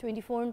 24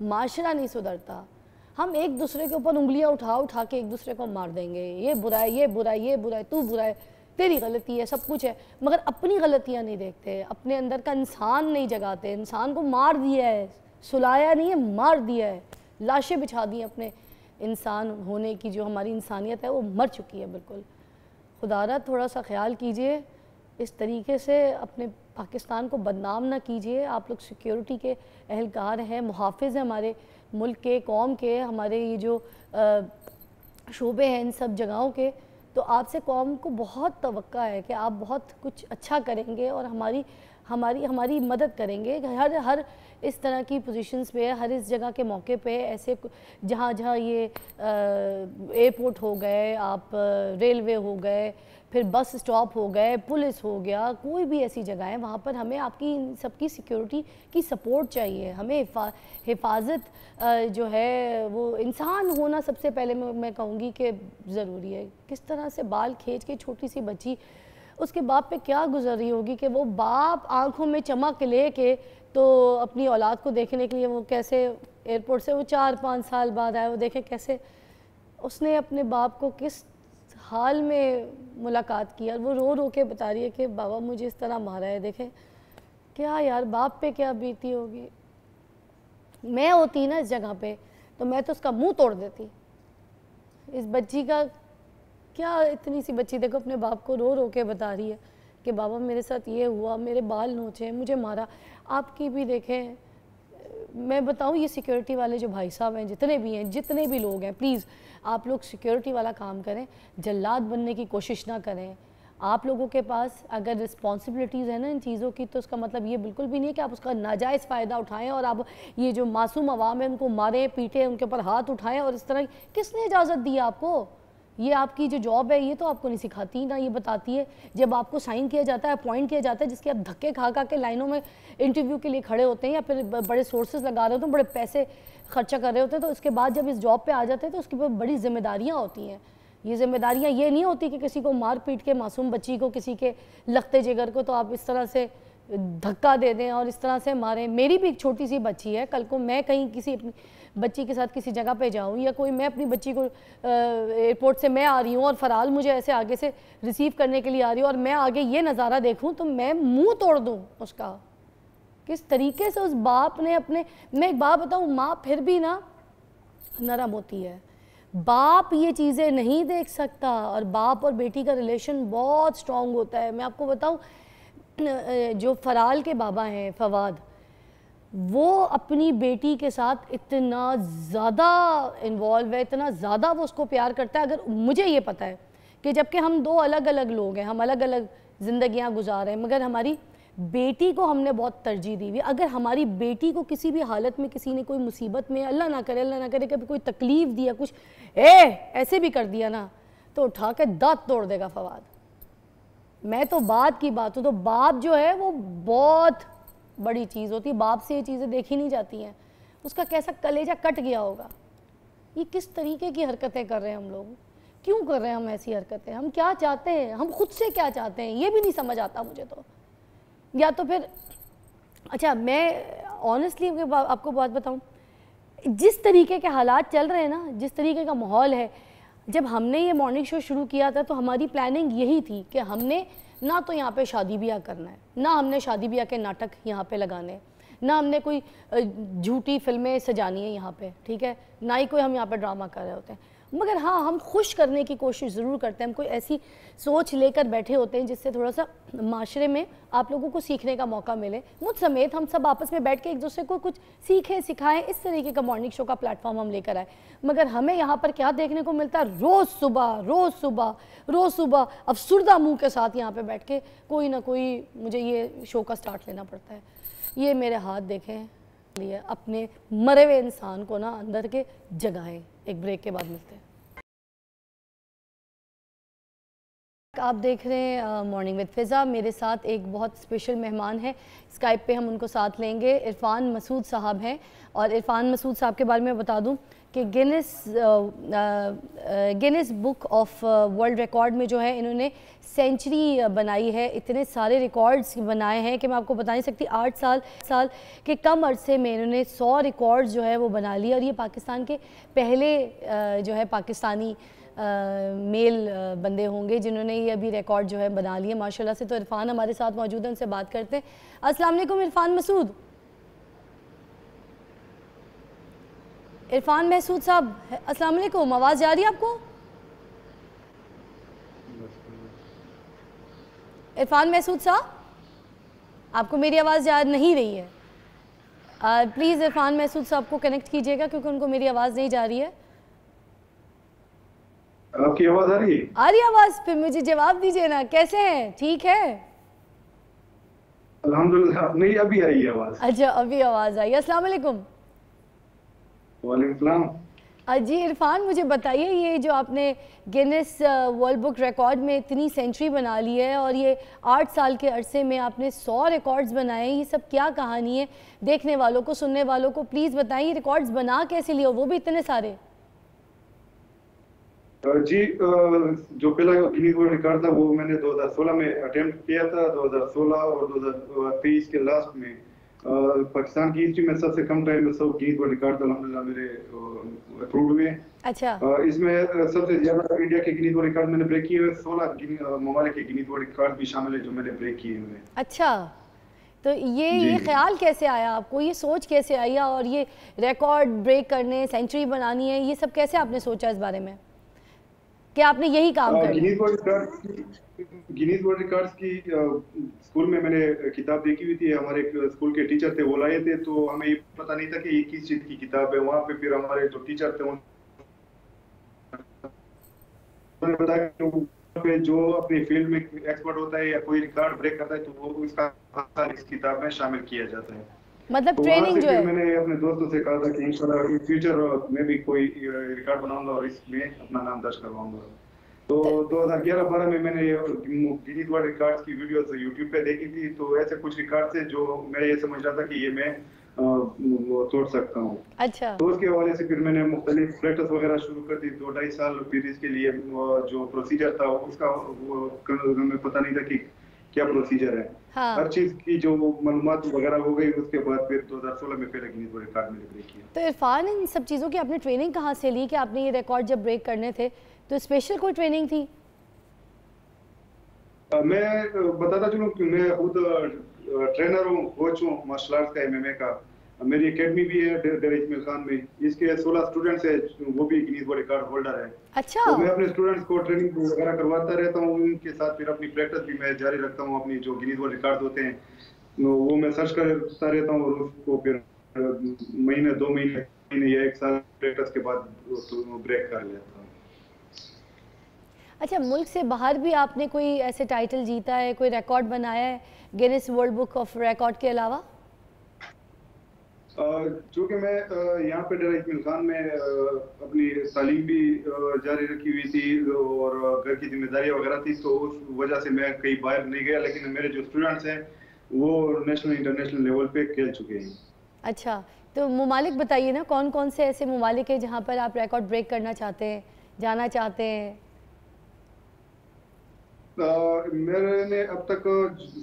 معاشرہ نہیں سدھرتا. ہم ایک دوسرے کے اوپر انگلیاں اٹھا کے ایک دوسرے کو مار دیں گے, یہ برا ہے, یہ برا ہے, یہ برا ہے, تو برا ہے, تیری غلطی ہے, سب کچھ ہے, مگر اپنی غلطیاں نہیں دیکھتے, اپنے اندر کا انسان نہیں جگاتے. انسان کو مار دیا ہے, سلایا نہیں ہے, مار دیا ہے, لاشیں بچھا دی اپنے انسان ہونے کی. جو ہماری انسانیت ہے وہ مر چکی ہے بالکل. خدا را تھوڑا سا خیال کیجئے, اس طریقے سے اپنے پاکستان کو بدنام نہ کیجئے. آپ لوگ سیکیورٹی کے اہلکار ہیں, محافظ ہیں ہمارے ملک کے, قوم کے, ہمارے یہ جو شعبے ہیں ان سب جگہوں کے, تو آپ سے قوم کو بہت توقع ہے کہ آپ بہت کچھ اچھا کریں گے اور ہماری مدد کریں گے. ہر اس طرح کی پوزیشنز پہ, ہر اس جگہ کے موقع پہ, ایسے جہاں یہ ایئرپورٹ ہو گئے, آپ ریلوے ہو گئے, پھر بس اسٹاپ ہو گئے, پولیس ہو گیا, کوئی بھی ایسی جگہ ہے وہاں پر ہمیں آپ کی سب کی سیکیورٹی کی سپورٹ چاہیے. ہمیں حفاظت جو ہے وہ انسان ہونا سب سے پہلے میں کہوں گی کہ ضروری ہے. کس طرح سے بال کھینچ کے چھوٹی سی بچی, اس کے باپ پہ کیا گزر رہی ہوگی کہ وہ باپ آنکھوں میں چمک لے کے تو اپنی اولاد کو دیکھنے کے لیے وہ کیسے ایئرپورٹ سے وہ 4-5 سال بعد آئے, وہ دیکھیں کیسے اس نے اپنے باپ کو کس حال میں ملاقات کی, اور وہ رو رو کے بتا رہی ہے کہ بابا مجھے اس طرح مارا ہے. دیکھیں کیا یار باپ پہ کیا بیتی ہوگی. میں ہوتی نا اس جگہ پہ تو میں تو اس کا منہ توڑ دیتی. اس بچی کا کیا, اتنی سی بچی دیکھو اپنے باپ کو رو رو کے بتا رہی ہے کہ بابا میرے ساتھ یہ ہوا, میرے بال نوچے, مجھے مارا. آپ کی بھی دیکھیں, میں بتاؤں یہ سیکیورٹی والے جو بھائی صاحب ہیں, جتنے بھی لوگ ہیں, پلیز آپ لوگ سیکیورٹی والا کام کریں, جلاد بننے کی کوشش نہ کریں. آپ لوگوں کے پاس اگر رسپانسبلٹیز ہیں نا ان چیزوں کی, تو اس کا مطلب یہ بالکل بھی نہیں ہے کہ آپ اس کا ناجائز فائدہ اٹھائیں اور آپ یہ جو معصوم عوام ہیں ان کو ماریں, پیٹیں, ان کے اوپر ہاتھ اٹھائیں. اور اس طرح کس نے اجازت دی آپ کو؟ یہ آپ کی جو جاب ہے یہ تو آپ کو نہیں سکھاتی نا, یہ بتاتی ہے جب آپ کو سائن کیا جاتا ہے, اپوائنٹ کیا جاتا ہے, جس کے آپ دھکے کھا کے لائنوں میں انٹرویو کے لیے کھڑے ہوتے ہیں یا پھر بڑے سورسز لگا رہے ہوتے ہیں, بڑے پیسے خرچہ کر رہے ہوتے ہیں, تو اس کے بعد جب اس جاب پہ آ جاتے ہیں تو اس کے اوپر بڑی ذمہ داریاں ہوتی ہیں. یہ ذمہ داریاں یہ نہیں ہوتی کہ کسی کو مار پیٹ کے, معصوم بچی کو, کسی کے لختے جگر کو تو آپ اس طرح سے دھکا دے دیں اور اس طرح سے ماریں. میری بھی ایک چھوٹی سی بچی ہے, کل کو میں کہیں کسی اپنی بچی کے ساتھ کسی جگہ پہ جاؤں, یا کوئی میں اپنی بچی کو ایئرپورٹ سے میں آ رہی ہوں اور فرال مجھے ایسے آگے سے ریسیو کرنے کے لیے آ رہی ہوں اور میں آگے یہ نظارہ دیکھوں تو میں منہ توڑ دوں اس کا. کس طریقے سے اس باپ نے اپنے, میں ایک بات بتاؤں, ماں پھر بھی نا نرم ہوتی ہے, باپ یہ چیزیں نہیں دیکھ سکتا, اور باپ اور بیٹی کا ریلیشن بہت سٹرونگ ہوتا ہے. میں آپ کو بتاؤں جو فرال کے بابا ہیں فواد, وہ اپنی بیٹی کے ساتھ اتنا زیادہ انوالو ہے, اتنا زیادہ وہ اس کو پیار کرتا ہے. اگر مجھے یہ پتہ ہے کہ جبکہ ہم دو الگ الگ لوگ ہیں, ہم الگ الگ زندگیاں گزار رہے ہیں, مگر ہماری بیٹی کو ہم نے بہت ترجیح دی ہوئی. اگر ہماری بیٹی کو کسی بھی حالت میں کسی نے کوئی مصیبت میں, اللہ نہ کرے کبھی کوئی تکلیف دیا, کچھ ایسے بھی کر دیا نا, تو اٹھا کے دانت توڑ دے گا فواد. میں تو بات کی بات ہوں, تو باپ جو ہے وہ بہت بڑی چیز ہوتی ہے, باپ سے یہ چیزیں دیکھی نہیں جاتی ہیں. اس کا کیسا کلیجہ کٹ گیا ہوگا. یہ کس طریقے کی حرکتیں کر رہے ہیں ہم لوگ, کیوں کر رہے ہیں ہم ایسی حرکتیں, ہم کیا چاہتے ہیں, ہم خود سے کیا چاہتے ہیں, یہ بھی نہیں سمجھ آتا مجھے تو. یا تو پھر اچھا, میں آنیسٹلی آپ کو بات بتاؤں, جس طریقے کے حالات چل رہے ہیں نا, جس طریقے کا ماحول ہے, جب ہم نے یہ مارننگ شو شروع کیا تھا تو ہماری پلاننگ یہی تھی کہ ہم نے نہ تو یہاں پہ شادی بیاہ کرنا ہے, نہ ہم نے شادی بیاہ کے ناٹک یہاں پہ لگانے ہیں, نہ ہم نے کوئی جھوٹی فلمیں سجانی ہیں یہاں پہ, ٹھیک ہے, نہ ہی کوئی ہم یہاں پہ ڈرامہ کر رہے ہوتے ہیں. مگر ہاں, ہم خوش کرنے کی کوشش ضرور کرتے ہیں. ہم کوئی ایسی سوچ لے کر بیٹھے ہوتے ہیں جس سے تھوڑا سا معاشرے میں آپ لوگوں کو سیکھنے کا موقع ملے. مجھ سمیت ہم سب آپس میں بیٹھ کے ایک دوسرے کو کچھ سیکھیں, سکھائیں. اس طریقے کا مارننگ شو کا پلیٹ فارم ہم لے کر آئے. مگر ہمیں یہاں پر کیا دیکھنے کو ملتا ہے, روز صبح افسردہ منہ کے ساتھ یہاں پہ بیٹھ کے کوئی نہ کوئی مجھے یہ شو کا سٹارٹ لینا پڑتا ہے. یہ میرے ہاتھ دیکھیں, اپنے مرے ہوئے انسان کو نا اندر کے جگائیں. ایک بریک کے بعد ملتے ہیں. آپ دیکھ رہے ہیں مارننگ وتھ فضا. میرے ساتھ ایک بہت اسپیشل مہمان ہے, اسکائپ پہ ہم ان کو ساتھ لیں گے. عرفان مسعود صاحب ہیں, اور عرفان مسعود صاحب کے بارے میں بتا دوں کہ grains book of world record میں جو ہے انہوں نے سینچری بنائی ہے. اتنے سارے ریکارڈز بنائے ہیں کہ میں آپ کو بتا نہیں سکتی. 8 سال کے کم عرصے میں انہوں نے 100 ریکارڈز جو ہے وہ بنا لیے, اور یہ پاکستان کے پہلے جو ہے پاکستانی میل بندے ہوں گے جنہوں نے یہ ابھی ریکارڈ جو ہے بنا لیے ماشاءاللہ سے. تو عرفان ہمارے ساتھ موجود ہیں, ان سے بات کرتے ہیں. السلام علیکم عرفان مسعود. عرفان محسود صاحب السلام علیکم, آواز جا رہی ہے آپ کو؟ عرفان محسود صاحب آپ کو میری آواز جا نہیں رہی ہے. پلیز عرفان محسود صاحب کو کنیکٹ کیجئے گا کیونکہ ان کو میری آواز نہیں جا رہی ہے. آپ کی آواز آ رہی ہے؟ آ رہی آواز, پھر مجھے جواب دیجئے نا. کیسے ہیں, ٹھیک ہے؟ الحمدللہ. نہیں ابھی آئی ہے آواز. اچھا ابھی آواز آئی. السلام علیکم. وعلیکم السلام. جی عرفان مجھے بتائیے, یہ جو آپ نے گینس ورلڈ بک ریکارڈ میں اتنی سینچری بنا لی ہے اور یہ 8 سال کے عرصے میں آپ نے 100 ریکارڈز بنائے, یہ سب کیا کہانی ہے؟ دیکھنے والوں کو, سننے والوں کو پلیز بتائیں, یہ ریکارڈز بنا کیسے لیے, وہ بھی اتنے سارے؟ جی جو پہلا گینیز ورلڈ ریکارڈ تھا وہ میں نے 2016 میں اٹیمپٹ کیا تھا. 2016 اور 2023 کے لاسٹ میں پاکستان کی ہسٹری میں سب سے کم ٹائم میں 100 گینیز ورلڈ ریکارڈ الحمدللہ میرے اپروڈ ہوئے. اچھا. اس میں سب سے زیادہ انڈیا کے گینیز ورلڈ ریکارڈ میں نے بریک کیے ہوئے, 16 ممالک کے گینیز ورلڈ ریکارڈ بھی شامل ہے جو میں نے بریک کیے ہوئے. اچھا, تو یہ خیال کیسے آیا آپ کو, یہ سوچ کیسے آئی, اور یہ ریکارڈ بریک کرنے, سینچری بنانی ہے, یہ سب کیسے آپ نے سوچا اس بارے میں کہ آپ نے یہی کام کرنا؟ گینیز ورلڈ ریکارڈز کی اسکول میں نے کتاب دیکھی ہوئی تھی. ہمارے اسکول کے ٹیچر تھے, وہ لائے تھے, تو ہمیں یہ پتہ نہیں تھا کہ یہ کس چیز کی کتاب ہے. وہاں پہ پھر ہمارے جو ٹیچر تھے انہوں نے بتایا کہ جو اپنی فیلڈ میں ایکسپرٹ ہوتا ہے یا کوئی ریکارڈ بریک کرتا ہے تو وہ اس کا اس کتاب میں شامل کیا جاتا ہے. مطلب ٹریننگ جو ہے, میں نے اپنے دوستوں سے کہا تھا کہ انشاءاللہ ان فیوچر میں بھی کوئی ریکارڈ بناؤں گا اور اس میں اپنا نام درج کرواؤں گا. تو 2011-12 میں نے گینیز ورلڈ ریکارڈز کی ویڈیوز یوٹیوب پہ دیکھی تھی, تو ایسے کچھ ریکارڈ تھے جو میں یہ سمجھ رہا تھا کہ یہ میں توڑ سکتا ہوں. اچھا. تو اس کے حوالے سے پھر میں نے مختلف پریکٹس وغیرہ شروع کر دی. 2-2.5 سال پھر اس کے لیے جو پروسیجر تھا اس کا ہمیں پتہ نہیں تھا کہ کیا پروسیجر ہے. ہر چیز کی جو معلومات وغیرہ ہو گئی, اس کے بعد پھر 2016 میں پہلے گینیز ورلڈ ریکارڈ میں نے بریک کیا. تو عرفان ان سب چیزوں کی آپ نے ٹریننگ کہاں سے لی کہ آپ نے یہ ریکارڈ جب بریک کرنے تھے تو اسپیشل کوئی ٹریننگ تھی؟ میں بتاتا چلوں کہ میں خود ٹرینر ہوں, کوچ ہوں مارشل آرٹس کا, MMA کا. میری اکیڈمی بھی ہے ڈیر اجمیل خان میں. اس کے 16 اسٹوڈنٹس ہیں, وہ بھی گینیز ورلڈ ریکارڈ ہولڈر ہیں. اچھا. تو میں اپنے اسٹوڈنٹس کو ٹریننگ وغیرہ کرواتا رہتا ہوں, ان کے ساتھ پھر اپنی پریکٹس بھی میں جاری رکھتا ہوں. اپنی جو گینیز ورلڈ ریکارڈ ہوتے ہیں وہ میں سرچ کرتا رہتا ہوں, اور اس کو پھر مہینے 2 مہینے یا 1 سال پریکٹس کے بعد بریک کر لیتا ہوں. اچھا, ملک سے باہر بھی آپ نے کوئی ایسے ٹائٹل جیتا ہے, کوئی ریکارڈ بنایا ہے Guinness world book of record کے علاوہ؟ چونکہ میں یہاں پہ ڈیر اجمیل خان میں اپنی تعلیم بھی جاری رکھی ہوئی تھی اور گھر کی ذمہ داریاں وغیرہ تھی, تو اس وجہ سے میں کہیں باہر نہیں گیا. لیکن میرے جو اسٹوڈنٹس ہیں وہ نیشنل انٹرنیشنل لیول پہ کھیل چکے ہیں. اچھا, تو ممالک بتائیے نا, کون کون سے ایسے ممالک ہیں جہاں پر آپ ریکارڈ بریک کرنا چاہتے ہیں, جانا چاہتے ہیں؟ میرے نے اب تک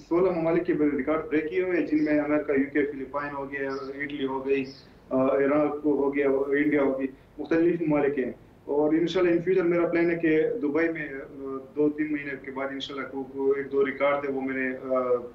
16 ممالک کے ریکارڈ بریک کیے ہوئے ہیں, جن میں امریکہ, UK, فلپائن ہو گیا, اٹلی ہو گئی, عراق ہو گیا, انڈیا ہو گئی, مختلف ممالک ہیں. اور انشاءاللہ ان فیوچر میرا پلان ہے کہ دبئی میں 2-3 مہینے کے بعد انشاءاللہ 1-2 ریکارڈ تھے وہ میں نے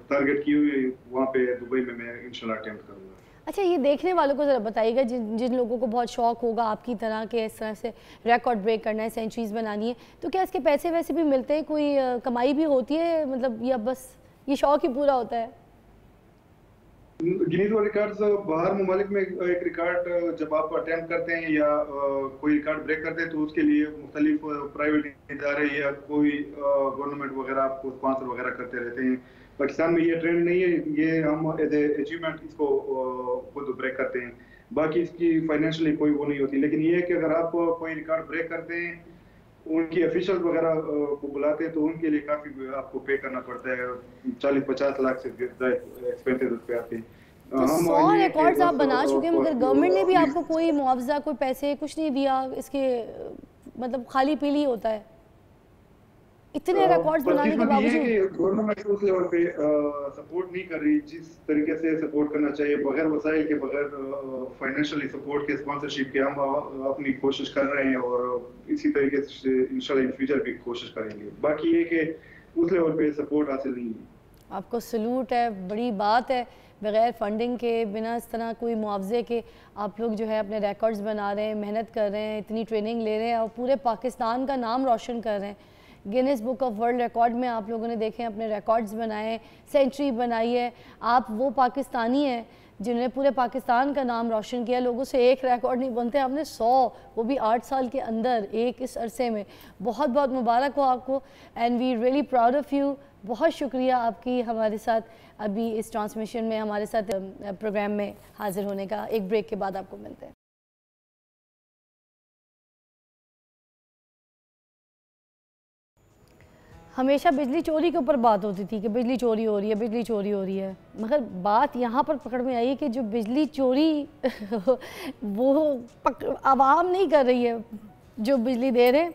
ٹارگٹ کی ہوئی, وہاں پہ دبئی میں انشاءاللہ اٹیمپٹ کروں گا. اچھا, یہ دیکھنے والوں کو ذرا بتائیے گا جن لوگوں کو بہت شوق ہوگا آپ کی طرح کہ اس طرح سے ریکارڈ بریک کرنا ہے, سینچریز بنانی ہے, تو کیا اس کے پیسے ویسے بھی ملتے ہیں, کوئی کمائی بھی ہوتی ہے, مطلب یا بس یہ شوق ہی پورا ہوتا ہے؟ گینیز ورلڈ ریکارڈز باہر ممالک میں ایک ریکارڈ جب آپ اٹیمپٹ کرتے ہیں یا کوئی ریکارڈ بریک کرتے ہیں تو اس کے لیے مختلف پرائیویٹ ادارے یا کوئی گورنمنٹ وغیرہ آپ کو اسپانسر وغیرہ کرتے رہتے ہیں. پاکستان میں یہ ٹرینڈ نہیں ہے, یہ ہم ایز اے اچیومنٹ اس کو خود بریک کرتے ہیں. باقی اس کی فائنینشلی کوئی وہ نہیں ہوتی. لیکن یہ ہے کہ اگر آپ کوئی ریکارڈ بریک کرتے ہیں, ان کی افیشل وغیرہ کو بلاتے ہیں تو ان کے لیے کافی آپ کو پے کرنا پڑتا ہے, 40-50 لاکھ سے زیادہ ایکسپینسز اس پہ آتے ہیں. تو 100 ریکارڈز آپ بنا چکے ہیں مگر گورنمنٹ نے بھی آپ کو کوئی معاوضہ کوئی پیسے کچھ نہیں دیا اس کے مطلب خالی پیلی ہوتا ہے اتنے ریکارڈز بنانے کے باوجود گورنمنٹ اس لیول پہ سپورٹ نہیں کر رہی جس طریقے سے سپورٹ کرنا چاہیے بغیر وسائل کے بغیر فائنینشلی سپورٹ کے اسپانسرشپ کے ہم اپنی کوشش کر رہے ہیں اور اسی طریقے سے انشاءاللہ ان فیوچر بھی کوشش کریں گے باقی یہ کہ اس لیول پہ سپورٹ حاصل نہیں ہے آپ کو سلوٹ ہے بڑی بات ہے بغیر فنڈنگ کے بنا اس طرح کوئی معاوضے کے آپ لوگ جو ہے اپنے ریکارڈز بنا رہے ہیں محنت کر رہے ہیں اتنی ٹریننگ لے رہے ہیں اور پورے پاکستان کا نام روشن کر رہے ہیں Guinness book of world record میں آپ لوگوں نے دیکھیں اپنے ریکارڈز بنائے سینچری بنائی ہے آپ وہ پاکستانی ہیں جنہوں نے پورے پاکستان کا نام روشن کیا لوگوں سے ایک ریکارڈ نہیں بنتے ہم نے 100 وہ بھی 8 سال کے اندر ایک اس عرصے میں بہت بہت مبارک ہو آپ کو and we really proud of you بہت شکریہ آپ کی ہمارے ساتھ ابھی اس ٹرانسمیشن میں ہمارے ساتھ پروگرام میں حاضر ہونے کا ایک بریک کے بعد آپ کو ملتے ہیں ہمیشہ بجلی چوری کے اوپر بات ہوتی تھی کہ بجلی چوری ہو رہی ہے بجلی چوری ہو رہی ہے مگر بات یہاں پر پکڑ میں آئی کہ جو بجلی چوری وہ عوام نہیں کر رہی ہے جو بجلی دے رہے ہیں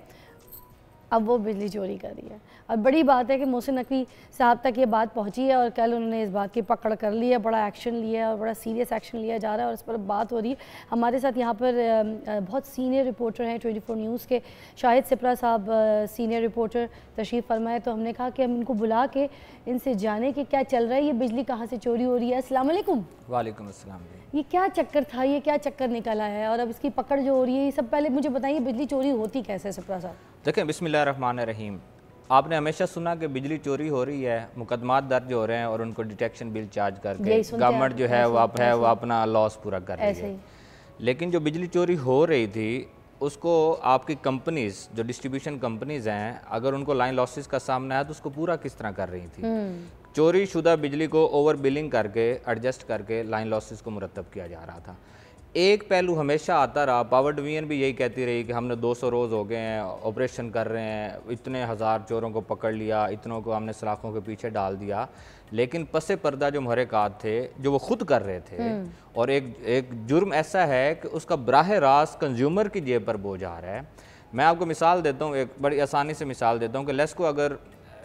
اب وہ بجلی چوری کر رہی ہے اور بڑی بات ہے کہ محسن نقوی صاحب تک یہ بات پہنچی ہے اور کل انہوں نے اس بات کی پکڑ کر لی ہے بڑا ایکشن لیا ہے اور بڑا سیریس ایکشن لیا جا رہا ہے اور اس پر بات ہو رہی ہے ہمارے ساتھ یہاں پر بہت سینئر رپورٹر ہیں 24 نیوز کے شاہد سپرا صاحب سینئر رپورٹر تشریف فرمائے تو ہم نے کہا کہ ہم ان کو بلا کے ان سے جانیں کہ کیا چل رہا ہے یہ بجلی کہاں سے چوری ہو رہی ہے السلام علیکم وعلیکم السلام یہ کیا چکر تھا یہ کیا چکر نکلا ہے اور اب اس کی پکڑ جو ہو رہی ہے یہ سب پہلے مجھے بتائیے بجلی چوری ہوتی کیسے سپرا صاحب دیکھیں بسم اللہ الرحمن الرحیم آپ نے ہمیشہ سنا کہ بجلی چوری ہو رہی ہے مقدمات درج ہو رہے ہیں اور ان کو ڈیٹیکشن بل چارج کر کے گورنمنٹ جو ہے وہ اپنا لاس پورا کر رہی ہے لیکن جو بجلی چوری ہو رہی تھی اس کو آپ کی کمپنیز جو ڈسٹریبیوشن کمپنیز ہیں اگر ان کو لائن لاسز کا سامنا ہے تو اس کو پورا کس طرح کر رہی تھی چوری شدہ بجلی کو اوور بلنگ کر کے ایڈجسٹ کر کے لائن لاسز کو مرتب کیا جا رہا تھا ایک پہلو ہمیشہ آتا رہا پاور ڈویژن بھی یہی کہتی رہی کہ ہم نے 200 روز ہو گئے ہیں آپریشن کر رہے ہیں اتنے ہزار چوروں کو پکڑ لیا اتنوں کو ہم نے سلاخوں کے پیچھے ڈال دیا لیکن پس پردہ جو محرکات تھے جو وہ خود کر رہے تھے اور ایک جرم ایسا ہے کہ اس کا براہ راست کنزیومر کی جیب پر بوجھ آ رہا ہے میں آپ کو مثال دیتا ہوں ایک بڑی آسانی سے مثال دیتا ہوں کہ لیسکو اگر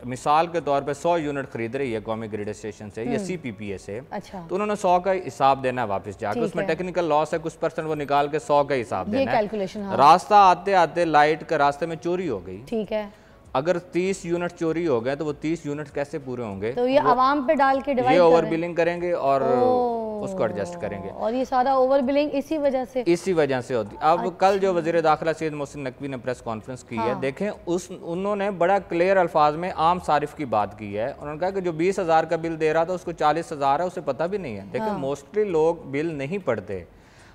مثال کے طور پہ 100 یونٹ خرید رہی ہے قومی گریڈ اسٹیشن سے یا سی پی پی اے سے تو انہوں نے 100 کا حساب دینا ہے واپس جا کے اس میں ٹیکنیکل لاس ہے کچھ پرسنٹ وہ نکال کے 100 کا حساب دینا ہے راستہ آتے آتے لائٹ کا راستے میں چوری ہو گئی ٹھیک ہے اگر 30 یونٹ چوری ہو گئے تو وہ 30 یونٹ کیسے پورے ہوں گے تو یہ عوام پہ ڈال کے یہ اوور بلنگ کریں گے اور اس کو ایڈجسٹ کریں گے اور یہ سارا اوور بلنگ اسی وجہ سے ہوتی اب کل جو وزیر داخلہ سید محسن نقوی نے پریس کانفرنس کی ہے دیکھیں انہوں نے بڑا کلیئر الفاظ میں عام صارف کی بات کی ہے انہوں نے کہا کہ جو 20,000 کا بل دے رہا تھا اس کو 40,000 ہے اسے پتہ بھی نہیں ہے دیکھیں موسٹلی لوگ بل نہیں پڑھتے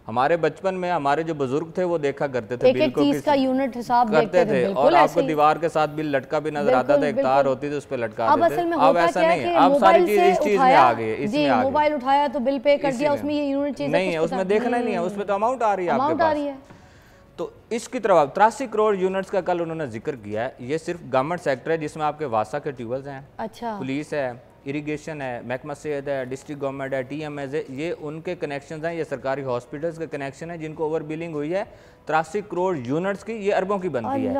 ہمارے بچپن میں ہمارے جو بزرگ تھے وہ دیکھا کرتے تھے بل کو کس یونٹ حساب کرتے تھے اور آپ کو دیوار کے ساتھ بل لٹکا بھی نظر آتا تھا ایک تار ہوتی تھی اس پہ لٹکا دیتے اب ایسا نہیں ہے اب ساری چیز اس چیز میں آ گئی اس میں آ گئی موبائل اٹھایا تو بل پے کر دیا اس میں یہ یونٹ چیز نہیں ہے اس میں دیکھنا ہی نہیں ہے اس میں تو اماؤنٹ آ رہی ہے آپ کے پاس تو اس کی طرف 83 کروڑ یونٹس کا کل انہوں نے ذکر کیا ہے یہ صرف گورنمنٹ سیکٹر ہے جس میں آپ کے واسا کے ٹیوبلز ہیں پولیس ہے اریگیشن ہے محکمہ صحت ہے ڈسٹرکٹ گورنمنٹ ہے ٹی ایم ایز ہے یہ ان کے کنیکشنز ہیں یہ سرکاری ہاسپٹلز کے کنیکشن ہیں جن کو اوور بلنگ ہوئی ہے 83 کروڑ یونٹس کی یہ اربوں کی بنتی ہے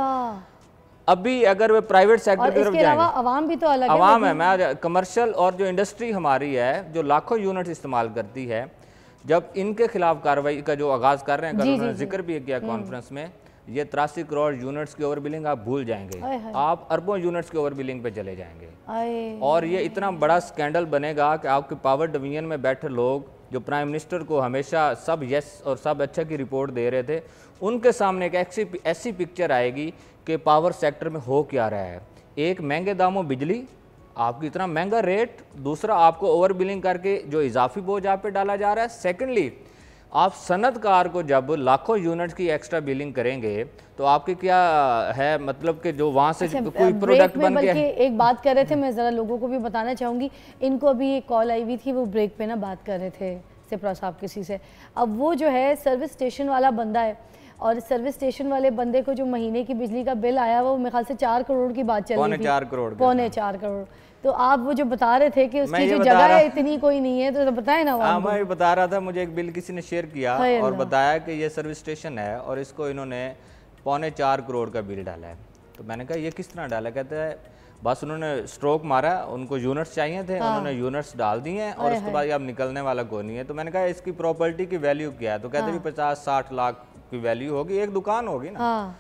ابھی اگر وہ پرائیویٹ سیکٹر کی طرف جائیں گے عوام بھی تو الگ ہے عوام ہے میں کمرشل اور جو انڈسٹری ہماری ہے جو لاکھوں یونٹ استعمال کرتی ہے جب ان کے خلاف کارروائی کا جو آغاز کر رہے ہیں کل انہوں نے ذکر بھی کیا کانفرنس میں یہ 83 کروڑ یونٹس کی اوور بلنگ آپ بھول جائیں گے آپ اربوں یونٹس کی اوور بلنگ پہ چلے جائیں گے اور یہ اتنا بڑا سکینڈل بنے گا کہ آپ کے پاور ڈویژن میں بیٹھے لوگ جو پرائم منسٹر کو ہمیشہ سب یس اور سب اچھا کی رپورٹ دے رہے تھے ان کے سامنے ایک ایسی پکچر آئے گی کہ پاور سیکٹر میں ہو کیا رہا ہے ایک مہنگے داموں بجلی آپ کی اتنا مہنگا ریٹ دوسرا آپ کو اوور بلنگ کر کے جو اضافی بوجھ آپ پہ ڈالا جا رہا ہے سیکنڈلی آپ صنعت کار کو جب لاکھوں یونٹ کی ایکسٹرا بلنگ کریں گے تو آپ کی کیا ہے مطلب کہ جو وہاں سے کوئی پروڈکٹ بن کے ایک بات کر رہے تھے میں ذرا لوگوں کو بھی بتانا چاہوں گی ان کو ابھی ایک کال آئی ہوئی تھی وہ بریک پہ نا بات کر رہے تھے سپرا صاحب کسی سے اب وہ جو ہے سروس اسٹیشن والا بندہ ہے اور سروس اسٹیشن والے بندے کو جو مہینے کی بجلی کا بل آیا وہ میرے خیال سے 4 کروڑ کی بات چل رہی تھی, 4.25 کروڑ. تو آپ وہ جو بتا رہے تھے کہ اس کی جو جگہ ہے اتنی کوئی نہیں ہے, تو بتائیں نا. ہاں میں بتا رہا تھا, مجھے ایک بل کسی نے شیئر کیا اور بتایا کہ یہ سروس اسٹیشن ہے اور اس کو انہوں نے 4.25 کروڑ کا بل ڈالا ہے. تو میں نے کہا یہ کس طرح ڈالا؟ کہتا ہے بس انہوں نے سٹروک مارا, ان کو یونٹس چاہیے تھے, انہوں نے یونٹس ڈال دی ہیں اور اس کے بعد اب نکلنے والا کوئی نہیں ہے. تو میں نے کہا اس کی پراپرٹی کی ویلیو کیا ہے؟ تو کہتے ہیں 50-60 لاکھ کی ویلیو ہوگی, ایک دکان ہوگی نا.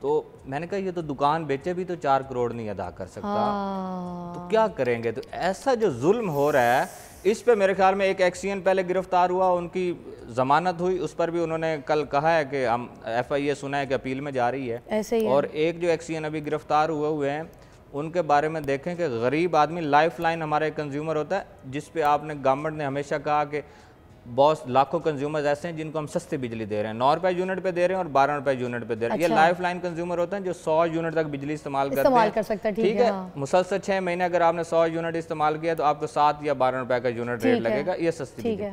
تو میں نے کہا یہ تو دکان بیچے بھی تو 4 کروڑ نہیں ادا کر سکتا, تو کیا کریں گے؟ تو ایسا جو ظلم ہو رہا ہے اس پہ میرے خیال میں ایک ایکسین پہلے گرفتار ہوا, ان کی ضمانت ہوئی, اس پر بھی انہوں نے کل کہا ہے کہ ہم FIA سنا ہے کہ اپیل میں جا رہی ہے. اور ایک جو ایکسین ابھی گرفتار ہوئے ہیں ان کے بارے میں دیکھیں کہ غریب آدمی, لائف لائن ہمارا ایک کنزیومر ہوتا ہے جس پہ آپ نے گورنمنٹ نے ہمیشہ کہا کہ بہت لاکھوں کنزیومرز ایسے ہیں جن کو ہم سستی بجلی دے رہے ہیں, 9 روپے یونٹ پہ دے رہے ہیں اور 12 روپے یونٹ پہ دے رہے ہیں. یہ لائف لائن کنزیومر ہوتے ہیں جو 100 یونٹ تک بجلی استعمال کرتے ہیں, ٹھیک ہے. مسلسل 6 مہینے اگر آپ نے 100 یونٹ استعمال کیا تو آپ کو 7 یا 12 روپے کا یونٹ ریٹ لگے گا, یہ سستی بجلی.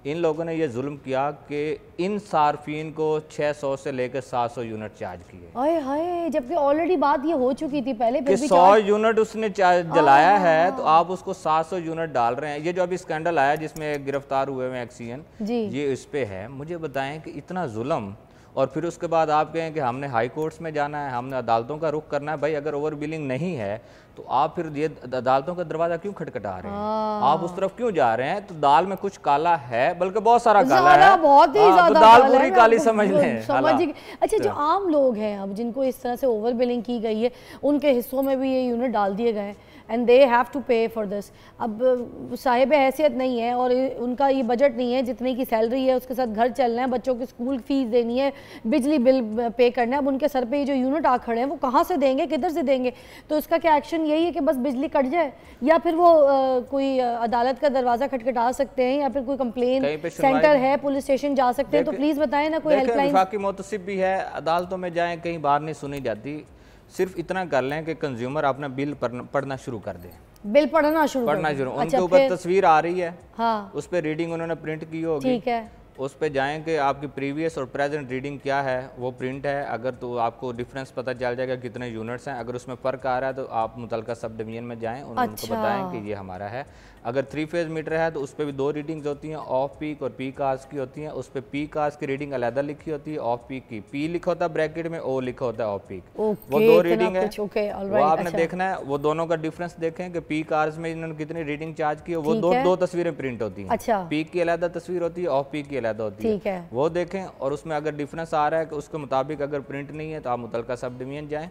ان لوگوں نے یہ ظلم کیا کہ ان صارفین کو 600 سے لے کے 700 یونٹ چارج کیے. ہائے ہائے, جبکہ آلریڈی بات یہ ہو چکی تھی پہلے کہ 100 یونٹ اس نے جلایا ہے تو آپ اس کو 700 یونٹ ڈال رہے ہیں. یہ جو ابھی اسکینڈل آیا جس میں گرفتار ہوئے ہیں ایکسین, یہ اس پہ ہے. مجھے بتائیں کہ اتنا ظلم, اور پھر اس کے بعد آپ کہیں کہ ہم نے ہائی کورٹس میں جانا ہے, ہم نے عدالتوں کا رخ کرنا ہے. بھائی اگر اوور بلنگ نہیں ہے تو آپ پھر یہ عدالتوں کا دروازہ کیوں کھٹکھٹا رہے ہیں؟ آپ اس طرف کیوں جا رہے ہیں؟ تو دال میں کچھ کالا ہے, بلکہ بہت سارا کالا ہے, بہت ہی زیادہ تو دال پوری کالی سمجھ لیں. اچھا, جو عام لوگ ہیں اب جن کو اس طرح سے اوور بلنگ کی گئی ہے, ان کے حصوں میں بھی یہ یونٹ ڈال دیے گئے ہیں and they have to pay for this. اب صاحب حیثیت نہیں ہے اور ان کا یہ بجٹ نہیں ہے, جتنے کی سیلری ہے اس کے ساتھ گھر چلنا ہے, بچوں کی اسکول فیس دینی ہے, بجلی بل پے کرنا ہے. اب ان کے سر پہ یہ جو یونٹ آ کھڑے ہیں وہ کہاں سے دیں گے, کدھر سے دیں گے؟ تو اس کا کیا ایکشن یہی ہے کہ بس بجلی کٹ جائے, یا پھر وہ کوئی عدالت کا دروازہ کھٹکھٹا سکتے ہیں, یا پھر کوئی کمپلین سینٹر ہے, پولیس اسٹیشن جا سکتے ہیں. تو پلیز بتائیں نا کوئی ہیلپ لائن. وفاقی محتسب بھی ہے, عدالتوں میں جائیں, کہیں بات نہیں سنی جاتی. صرف اتنا کر لیں کہ کنزیومر اپنا بل پڑھنا شروع کر دیں, بل پڑھنا شروع. ان کے اوپر تصویر آ رہی ہے, اس پہ ریڈنگ انہوں نے پرنٹ کی ہوگی, ٹھیک ہے. اس پہ جائیں کہ آپ کی پریویس اور پریزنٹ ریڈنگ کیا ہے, وہ پرنٹ ہے. اگر تو آپ کو ڈیفرنس پتہ چل جائے گا کتنے یونٹس ہیں. اگر اس میں فرق آ رہا ہے تو آپ متعلقہ سب ڈویژن میں جائیں, ان کو بتائیں کہ یہ ہمارا ہے. اگر 3 فیز میٹر ہے تو اس پہ بھی 2 ریڈنگز ہوتی ہیں, آف پیک اور پیک آورز کی ہوتی ہیں. اس پہ پیک آورز کی ریڈنگ علیحدہ لکھی ہوتی ہے, آف پیک کی پی لکھا ہوتا ہے بریکٹ میں, او لکھا ہوتا ہے آف پیک. وہ 2 ریڈنگ ہے, وہ آپ نے دیکھنا ہے. وہ دونوں کا ڈیفرنس دیکھیں کہ پیک آورز میں انہوں نے کتنی ریڈنگ چارج کی ہے. وہ 2 تصویریں پرنٹ ہوتی ہیں, پیک کی علیحدہ تصویر ہوتی ہے, آف پیک کی علیحدہ ہوتی ہے. وہ دیکھیں, اور اس میں اگر ڈیفرنس آ رہا ہے کہ اس کے مطابق اگر پرنٹ نہیں ہے تو آپ متعلقہ سب ڈویژن جائیں,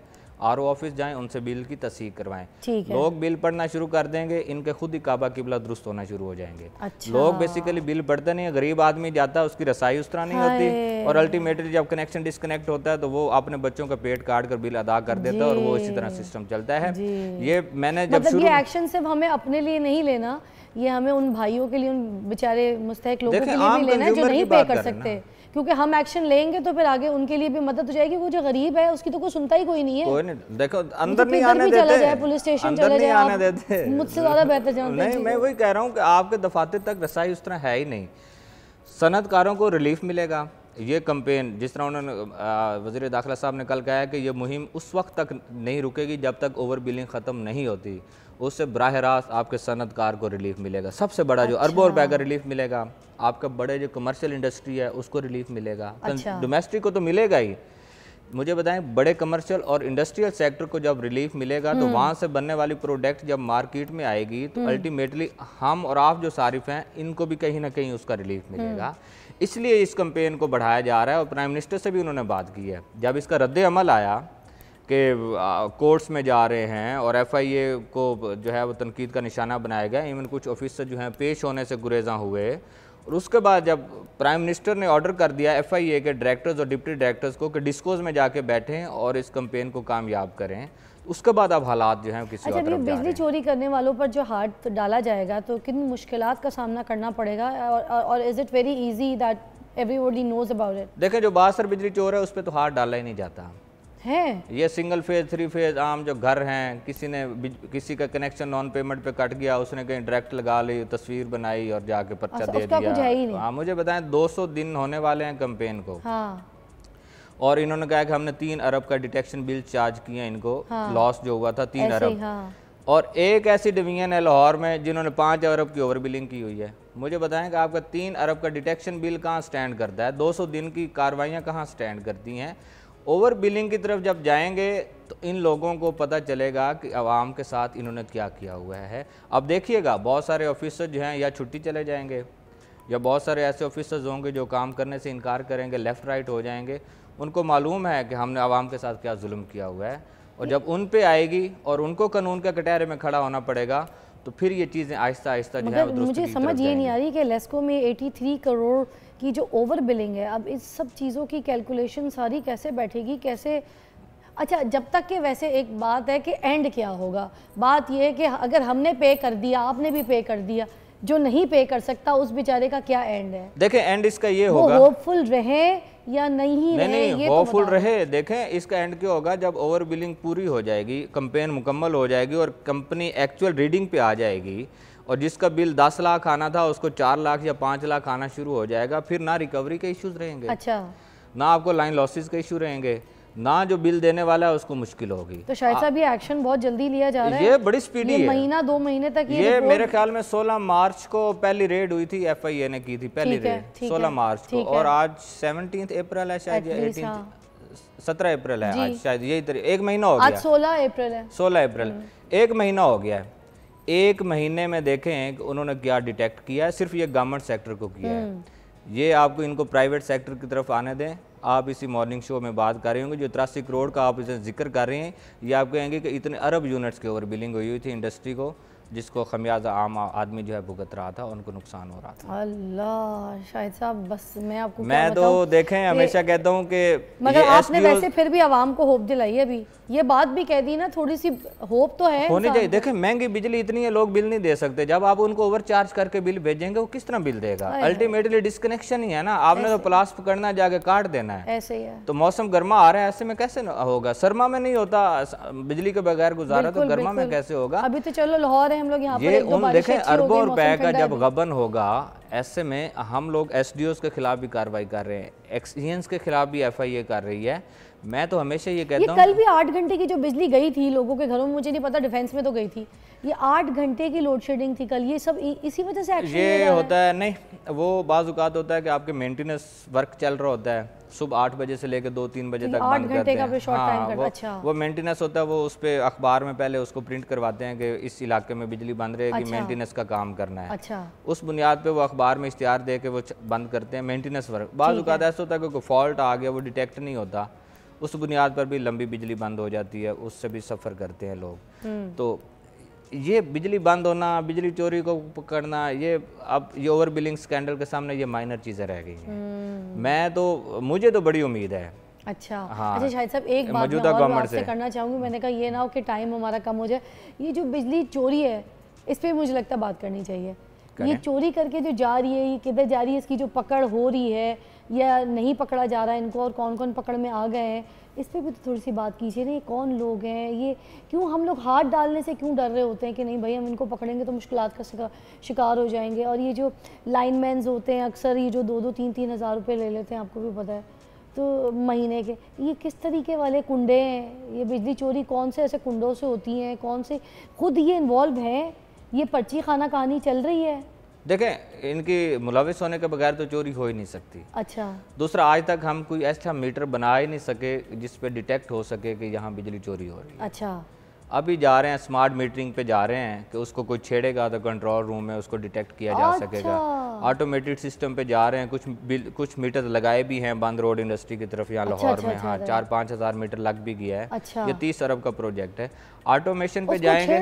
RO آفس جائیں, ان سے بل کی تصحیح کروائیں. لوگ بل پڑھنا شروع کر دیں گے, ان کے خود ہی کعبہ قبلہ درست ہونا شروع ہو جائیں گے. لوگ بیسیکلی بل پڑھتے نہیں ہیں, غریب آدمی جاتا ہے, اس کی رسائی اس طرح نہیں ہوتی, اور الٹیمیٹلی جب کنیکشن ڈسکنیکٹ ہوتا ہے تو وہ اپنے بچوں کا پیٹ کاٹ کر بل ادا کر دیتا ہے, اور وہ اسی طرح سسٹم چلتا ہے. یہ میں نے جب یہ ایکشن صرف ہمیں اپنے لیے نہیں لینا, یہ ہمیں ان بھائیوں کے لیے, ان بیچارے مستحق لوگوں کے لیے بھی لینا ہے جو نہیں پے کر سکتے. کیونکہ ہم ایکشن لیں گے تو پھر آگے ان کے لیے بھی مدد ہو جائے گی. وہ جو غریب ہے اس کی تو کوئی سنتا ہی کوئی نہیں ہے. کوئی نہیں, دیکھو اندر نہیں آنے دیتے, پولیس اسٹیشن چلا جائے, مجھ سے زیادہ بہتر جانتے ہیں. نہیں, میں وہی کہہ رہا ہوں کہ آپ کے دفاتر تک رسائی اس طرح ہے ہی نہیں. صنعت کاروں کو ریلیف ملے گا. یہ کمپین جس طرح انہوں نے وزیر داخلہ صاحب نے کل کہا ہے کہ یہ مہم اس وقت تک نہیں رکے گی جب تک اوور بلنگ ختم نہیں ہوتی. اس سے براہ راست آپ کے صنعت کار کو ریلیف ملے گا. سب سے بڑا جو اربوں روپے کا ریلیف ملے گا. آپ کا بڑے جو کمرشل انڈسٹری ہے اس کو ریلیف ملے گا. ڈومیسٹک کو تو ملے گا ہی. مجھے بتائیں, بڑے کمرشل اور انڈسٹریل سیکٹر کو جب ریلیف ملے گا تو وہاں سے بننے والی پروڈکٹ جب مارکیٹ میں آئے گی تو الٹیمیٹلی ہم اور آپ جو صارف ہیں ان کو بھی کہیں نہ کہیں اس کا ریلیف ملے گا. اس لیے اس کمپین کو بڑھایا جا رہا ہے, اور پرائم منسٹر سے بھی انہوں نے بات کی ہے. جب اس کا رد عمل آیا کہ کورٹس میں جا رہے ہیں اور FIA کو جو ہے وہ تنقید کا نشانہ بنایا گیا, ایون کچھ آفیسر جو ہیں پیش ہونے سے گریزاں ہوئے, اور اس کے بعد جب پرائم منسٹر نے آرڈر کر دیا FIA کے ڈائریکٹرز اور ڈپٹی ڈائریکٹرز کو کہ ڈسکوز میں جا کے بیٹھیں اور اس کمپین کو کامیاب کریں, اس کے بعد اب حالات جو ہیں کسی اور طرف جا رہے ہیں. بجلی چوری کرنے والوں پر جو ہاتھ ڈالا جائے گا تو کن مشکلات کا سامنا کرنا پڑے گا, اور is it very easy that every body knows about it? دیکھیں, جو باثر بجلی چور ہے اس پہ تو ہاتھ ڈالا ہی نہیں جاتا ہے. یہ سنگل فیز 3 فیز عام جو گھر ہیں, کسی کا کنیکشن نان پیمنٹ پہ کٹ گیا, اس نے کہیں ڈائریکٹ لگا لی, تصویر بنائی اور جا کے پرچہ دے دیا. مجھے بتائیں 200 دن ہونے والے ہیں کمپین کو. اور انہوں نے کہا کہ ہم نے 3 ارب کا ڈیٹیکشن بل چارج کیا ان کو، لاس جو ہوا تھا 3 ارب، اور ایک ایسی ڈویژن ہے لاہور میں جنہوں نے 5 ارب کی اوور بلنگ کی ہوئی ہے۔ مجھے بتائیں کہ آپ کا 3 ارب کا ڈیٹیکشن بل کہاں سٹینڈ کرتا ہے، 200 دن کی کاروائیاں کہاں سٹینڈ کرتی ہیں؟ اوور بلنگ کی طرف جب جائیں گے تو ان لوگوں کو پتہ چلے گا کہ عوام کے ساتھ انہوں نے کیا کیا ہوا ہے۔ اب دیکھیے گا بہت سارے آفیسر جو ہیں یا چھٹی چلے جائیں گے، یا بہت سارے ایسے آفیسرز ہوں گے جو کام کرنے سے انکار کریں گے، لیفٹ رائٹ ہو جائیں گے، ان کو معلوم ہے کہ ہم نے عوام کے ساتھ کیا ظلم کیا ہوا ہے، اور جب ان پہ آئے گی اور ان کو قانون کے کٹہرے میں کھڑا ہونا پڑے گا تو پھر یہ چیزیں آہستہ آہستہ جو ہے مجھے سمجھ یہ نہیں آ رہی کہ لیسکو میں 83 کروڑ کی جو اوور بلنگ ہے، اب اس سب چیزوں کی کیلکولیشن ساری کیسے بیٹھے گی، کیسے؟ اچھا جب تک کہ ویسے ایک بات ہے کہ اینڈ کیا ہوگا، بات یہ ہے کہ اگر ہم نے پے کر دیا، آپ نے بھی پے کر دیا، جو نہیں پے کر سکتا اس بیچارے کا کیا اینڈ ہے؟ دیکھیں اینڈ اس کا یہ ہوگا، وہ ہوپ فل رہے یا نہیں رہے، نہیں ہوپ فل رہے۔ دیکھیں اس کا اینڈ کیا ہوگا، جب اوور بلنگ پوری ہو جائے گی، کمپین مکمل ہو جائے گی اور کمپنی ایکچول ریڈنگ پہ آ جائے گی، اور جس کا بل 10 لاکھ آنا تھا اس کو 4 لاکھ یا 5 لاکھ آنا شروع ہو جائے گا، پھر نہ ریکوری کے ایشوز رہیں گے، اچھا نہ آپ کو لائن لاسز کے ایشو رہیں گے، نہ جو بل دینے والا ہے اس کو مشکل ہوگی۔ تو شاید صاحب یہ ایکشن بہت جلدی لیا جا رہا ہے، یہ بڑی سپیڈی ہے، مہینہ 2 مہینے تک یہ میرے خیال میں 16 مارچ کو پہلی ریڈ ہوئی تھی، ایف آئی اے نے کی تھی پہلی ریڈ 16 مارچ کو، اور آج 17 اپریل ہے شاید، 17 اپریل ہے آج شاید، یہی طریقہ 1 مہینہ ہو گیا، آج 16 اپریل ہے، 16 اپریل 1 مہینہ ہو گیا ہے۔ 1 مہینے میں دیکھیں کہ انہوں نے کیا ڈیٹیکٹ کیا ہے، صرف یہ گورنمنٹ سیکٹر کو کیا ہے۔ یہ آپ کو ان کو پرائیویٹ سیکٹر کی طرف آنے دیں، آپ اسی مارننگ شو میں بات کر رہے ہوں گے، جو 83 کروڑ کا آپ اسے ذکر کر رہے ہیں، یہ آپ کہیں گے کہ اتنے ارب یونٹس کے اوور بلنگ ہوئی تھی انڈسٹری کو، جس کو خمیازہ عام آدمی جو ہے بھگت رہا تھا، ان کو نقصان ہو رہا تھا۔ اللہ شاہد صاحب بس میں آپ کو میں تو دیکھیں ہمیشہ کہتا ہوں کہ مگر آپ نے ویسے پھر بھی عوام کو ہوپ دلائی ہے، ابھی یہ بات بھی کہہ دی نا، تھوڑی سی ہوپ تو ہے ہونی چاہیے۔ دیکھیں مہنگی بجلی اتنی ہے، لوگ بل نہیں دے سکتے، جب آپ ان کو اوور چارج کر کے بل بھیجیں گے وہ کس طرح بل دے گا؟ الٹیمیٹلی ڈسکنیکشن ہی ہے نا، آپ نے تو پلاس پکڑنا جا کے کاٹ دینا ہے، ایسے ہی ہے۔ تو موسم گرما آ رہا ہے، ایسے میں کیسے ہوگا؟ سرما میں نہیں ہوتا بجلی کے بغیر گزارا، تو گرما میں کیسے ہوگا؟ ابھی تو چلو لاہور ہے، ہم لوگ یہاں پر دیکھیں اربوں روپے کا جب غبن ہوگا، ایسے میں ہم لوگ ایس ڈی اوز کے خلاف بھی کارروائی کر رہے ہیں، ایکسیجنس کے خلاف بھی ایف آئی اے کر رہی ہے۔ میں تو ہمیشہ یہ کہتا ہوں، کل بھی 8 گھنٹے کی جو بجلی گئی تھی لوگوں کے گھروں میں، مجھے نہیں پتا ڈیفینس میں تو گئی تھی، یہ 8 گھنٹے کی لوڈ شیڈنگ تھی کل، یہ سب اسی وجہ سے ایکشن یہ ہوتا ہے۔ نہیں وہ بعض اوقات ہوتا ہے کہ آپ کے مینٹیننس ورک چل رہا ہوتا ہے، صبح 8 بجے سے لے کے 2-3 بجے تک بند کرتے ہیں، وہ مینٹیننس ہوتا ہے، وہ اس پہ اخبار میں پہلے اس کو پرنٹ کرواتے ہیں کہ اس علاقے میں بجلی بند رہے گی، مینٹیننس کا کام کرنا ہے، اس بنیاد پہ وہ اخبار میں اشتہار دے کے وہ بند کرتے ہیں مینٹیننس ورک۔ بعض اوقات ایسا ہوتا ہے کہ کوئی فالٹ آ گیا، وہ ڈیٹیکٹ نہیں ہوتا، اس بنیاد پر بھی لمبی بجلی بند ہو جاتی ہے، اس سے بھی سفر کرتے ہیں لوگ۔ تو یہ بجلی بند ہونا، بجلی چوری کو پکڑنا، یہ اب یہ اوور بلنگ سکینڈل کے سامنے یہ مائنر چیزیں رہ گئی ہیں۔ مجھے تو بڑی امید ہے۔ اچھا شاہد صاحب ایک بات میں اور آپ سے کرنا چاہوں گی، میں نے کہا یہ نہ ہو کہ ٹائم ہمارا کم ہو جائے، یہ جو بجلی چوری ہے اس پہ مجھے لگتا ہے بات کرنی چاہیے، یہ چوری کر کے جو جا رہی ہے، یہ کدھر جا رہی ہے، اس کی جو پکڑ ہو رہی ہے یا نہیں پکڑا جا رہا ہے ان کو، اور کون کون پکڑ میں آ گئے ہیں، اس پہ بھی تو تھوڑی سی بات کیجیے نا، یہ کون لوگ ہیں، یہ کیوں ہم لوگ ہاتھ ڈالنے سے کیوں ڈر رہے ہوتے ہیں کہ نہیں بھائی ہم ان کو پکڑیں گے تو مشکلات کا شکار ہو جائیں گے، اور یہ جو لائن مینز ہوتے ہیں اکثر یہ جو 2-3 ہزار روپے لے لیتے ہیں، آپ کو بھی پتہ ہے، تو مہینے کے، یہ کس طریقے والے کنڈے ہیں؟ یہ بجلی چوری کون سے ایسے کنڈوں سے ہوتی ہیں، کون سے خود یہ انوالو ہیں، یہ پرچی خانہ کہانی چل رہی ہے؟ دیکھیں ان کی ملوث ہونے کے بغیر تو چوری ہو ہی نہیں سکتی۔ اچھا دوسرا، آج تک ہم کوئی ایسا میٹر بنا ہی نہیں سکے جس پہ ڈیٹیکٹ ہو سکے کہ یہاں بجلی چوری ہو رہی ہے۔ اچھا ابھی جا رہے ہیں سمارٹ میٹرنگ پہ جا رہے ہیں کہ اس کو کوئی چھیڑے گا تو کنٹرول روم میں اس کو ڈیٹیکٹ کیا جا سکے گا، آٹومیٹڈ سسٹم پہ جا رہے ہیں، کچھ میٹر لگائے بھی ہیں بند روڈ انڈسٹری کی طرف یہاں لاہور میں، ہاں 4-5 ہزار میٹر لگ بھی گیا ہے، یہ 30 ارب کا پروجیکٹ ہے۔ آٹومیشن پہ جائیں گے،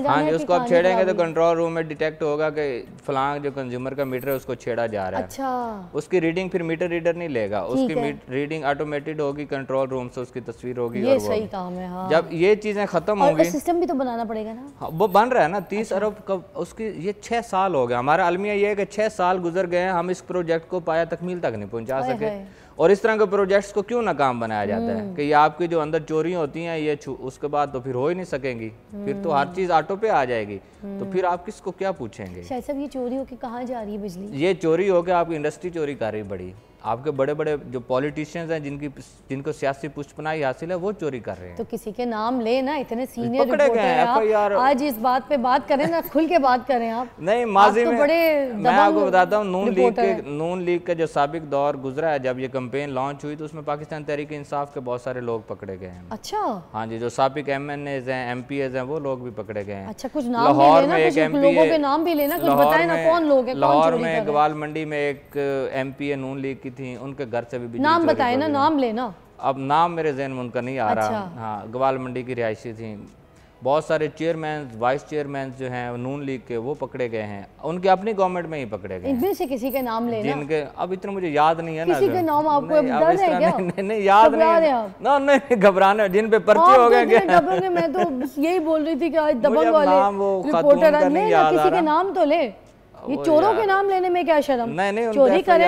ہاں جی، اس کو آپ چھیڑیں گے تو کنٹرول روم میں ڈیٹیکٹ ہوگا کہ فلاں جو کنزیومر کا میٹر ہے اس کو چھیڑا جا رہا ہے، اس کی ریڈنگ پھر میٹر ریڈر نہیں لے گا، اس کی ریڈنگ آٹومیٹڈ ہوگی، کنٹرول روم سے اس کی تصویر ہوگی، اور جب یہ چیزیں ختم ہوں گی، سسٹم بھی تو بنانا پڑے گا نا، وہ بن رہا ہے نا 30 ارب کا، اس کی یہ 6 سال ہو گیا، ہمارا المیہ یہ ہے کہ 6 سال گزر گئے ہیں، ہم اس پروجیکٹ کو پایا تکمیل تک نہیں پہنچا سکے، اور اس طرح کے پروجیکٹس کو کیوں ناکام بنایا جاتا ہے کہ یہ آپ کی جو اندر چوریاں ہوتی ہیں یہ اس کے بعد تو پھر ہو ہی نہیں سکیں گی، پھر تو ہر چیز آٹو پہ آ جائے گی، تو پھر آپ کس کو کیا پوچھیں گے؟ شاید صاحب یہ چوری ہو کے کہاں جا رہی ہے بجلی؟ یہ چوری ہو کے آپ کی انڈسٹری چوری کر رہی بڑی، آپ کے بڑے بڑے جو پولیٹیشینز ہیں جن کو سیاسی پشت پناہی حاصل ہے وہ چوری کر رہے ہیں. تو کسی کے نام لے نا, اتنے سینئر رپورٹر ہیں آپ, آج اس بات پہ بات کریں نا, کھل کے بات کریں آپ. نہیں ماضی میں آپ کو بتاتا ہوں, نون لیگ کا جو سابق دور گزرا ہے, جب یہ کمپین لانچ ہوئی تو اس میں پاکستان تحریک انصاف کے بہت سارے لوگ پکڑے گئے ہیں. اچھا ہاں جی, جو سابق ایم این ایز ہیں, ایم پی ایز ہیں, وہ لوگ بھی پکڑے گئے ہیں. اچھا کچھ نام بھی لینا, کچھ لوگوں کے نام بھی لینا, کچھ بتائیں نا کون لوگ ہیں. لاہور میں گوال منڈی میں ایک ایم پی اے نون لیگ کی تھی, ان کے گھر سے بھی نام بتائیں نا, نام لینا. اب نام میرے ذہن میں ان کا نہیں آ رہا. ہاں گوال منڈی کی رہائشی تھیں. بہت سارے چیئرمینز وائس چیئرمینز جو ہیں نون لیگ کے, وہ پکڑے گئے ہیں, ان کے اپنی گورنمنٹ میں ہی پکڑے گئے ہیں. ان میں سے کسی کے نام لینا, جن کے اب اتنا مجھے یاد نہیں ہے نا, کسی کے نام آپ کو ڈر ہے کیا؟ نہیں یاد نہیں, نہیں گھبرانے جن پہ پرچے ہو گئے. میں تو یہی بول رہی تھی کہ آج دبنگ والے رپورٹر کسی کے نام تو لے. یہ چوروں کے نام لینے میں کیا شرم, چوری کریں,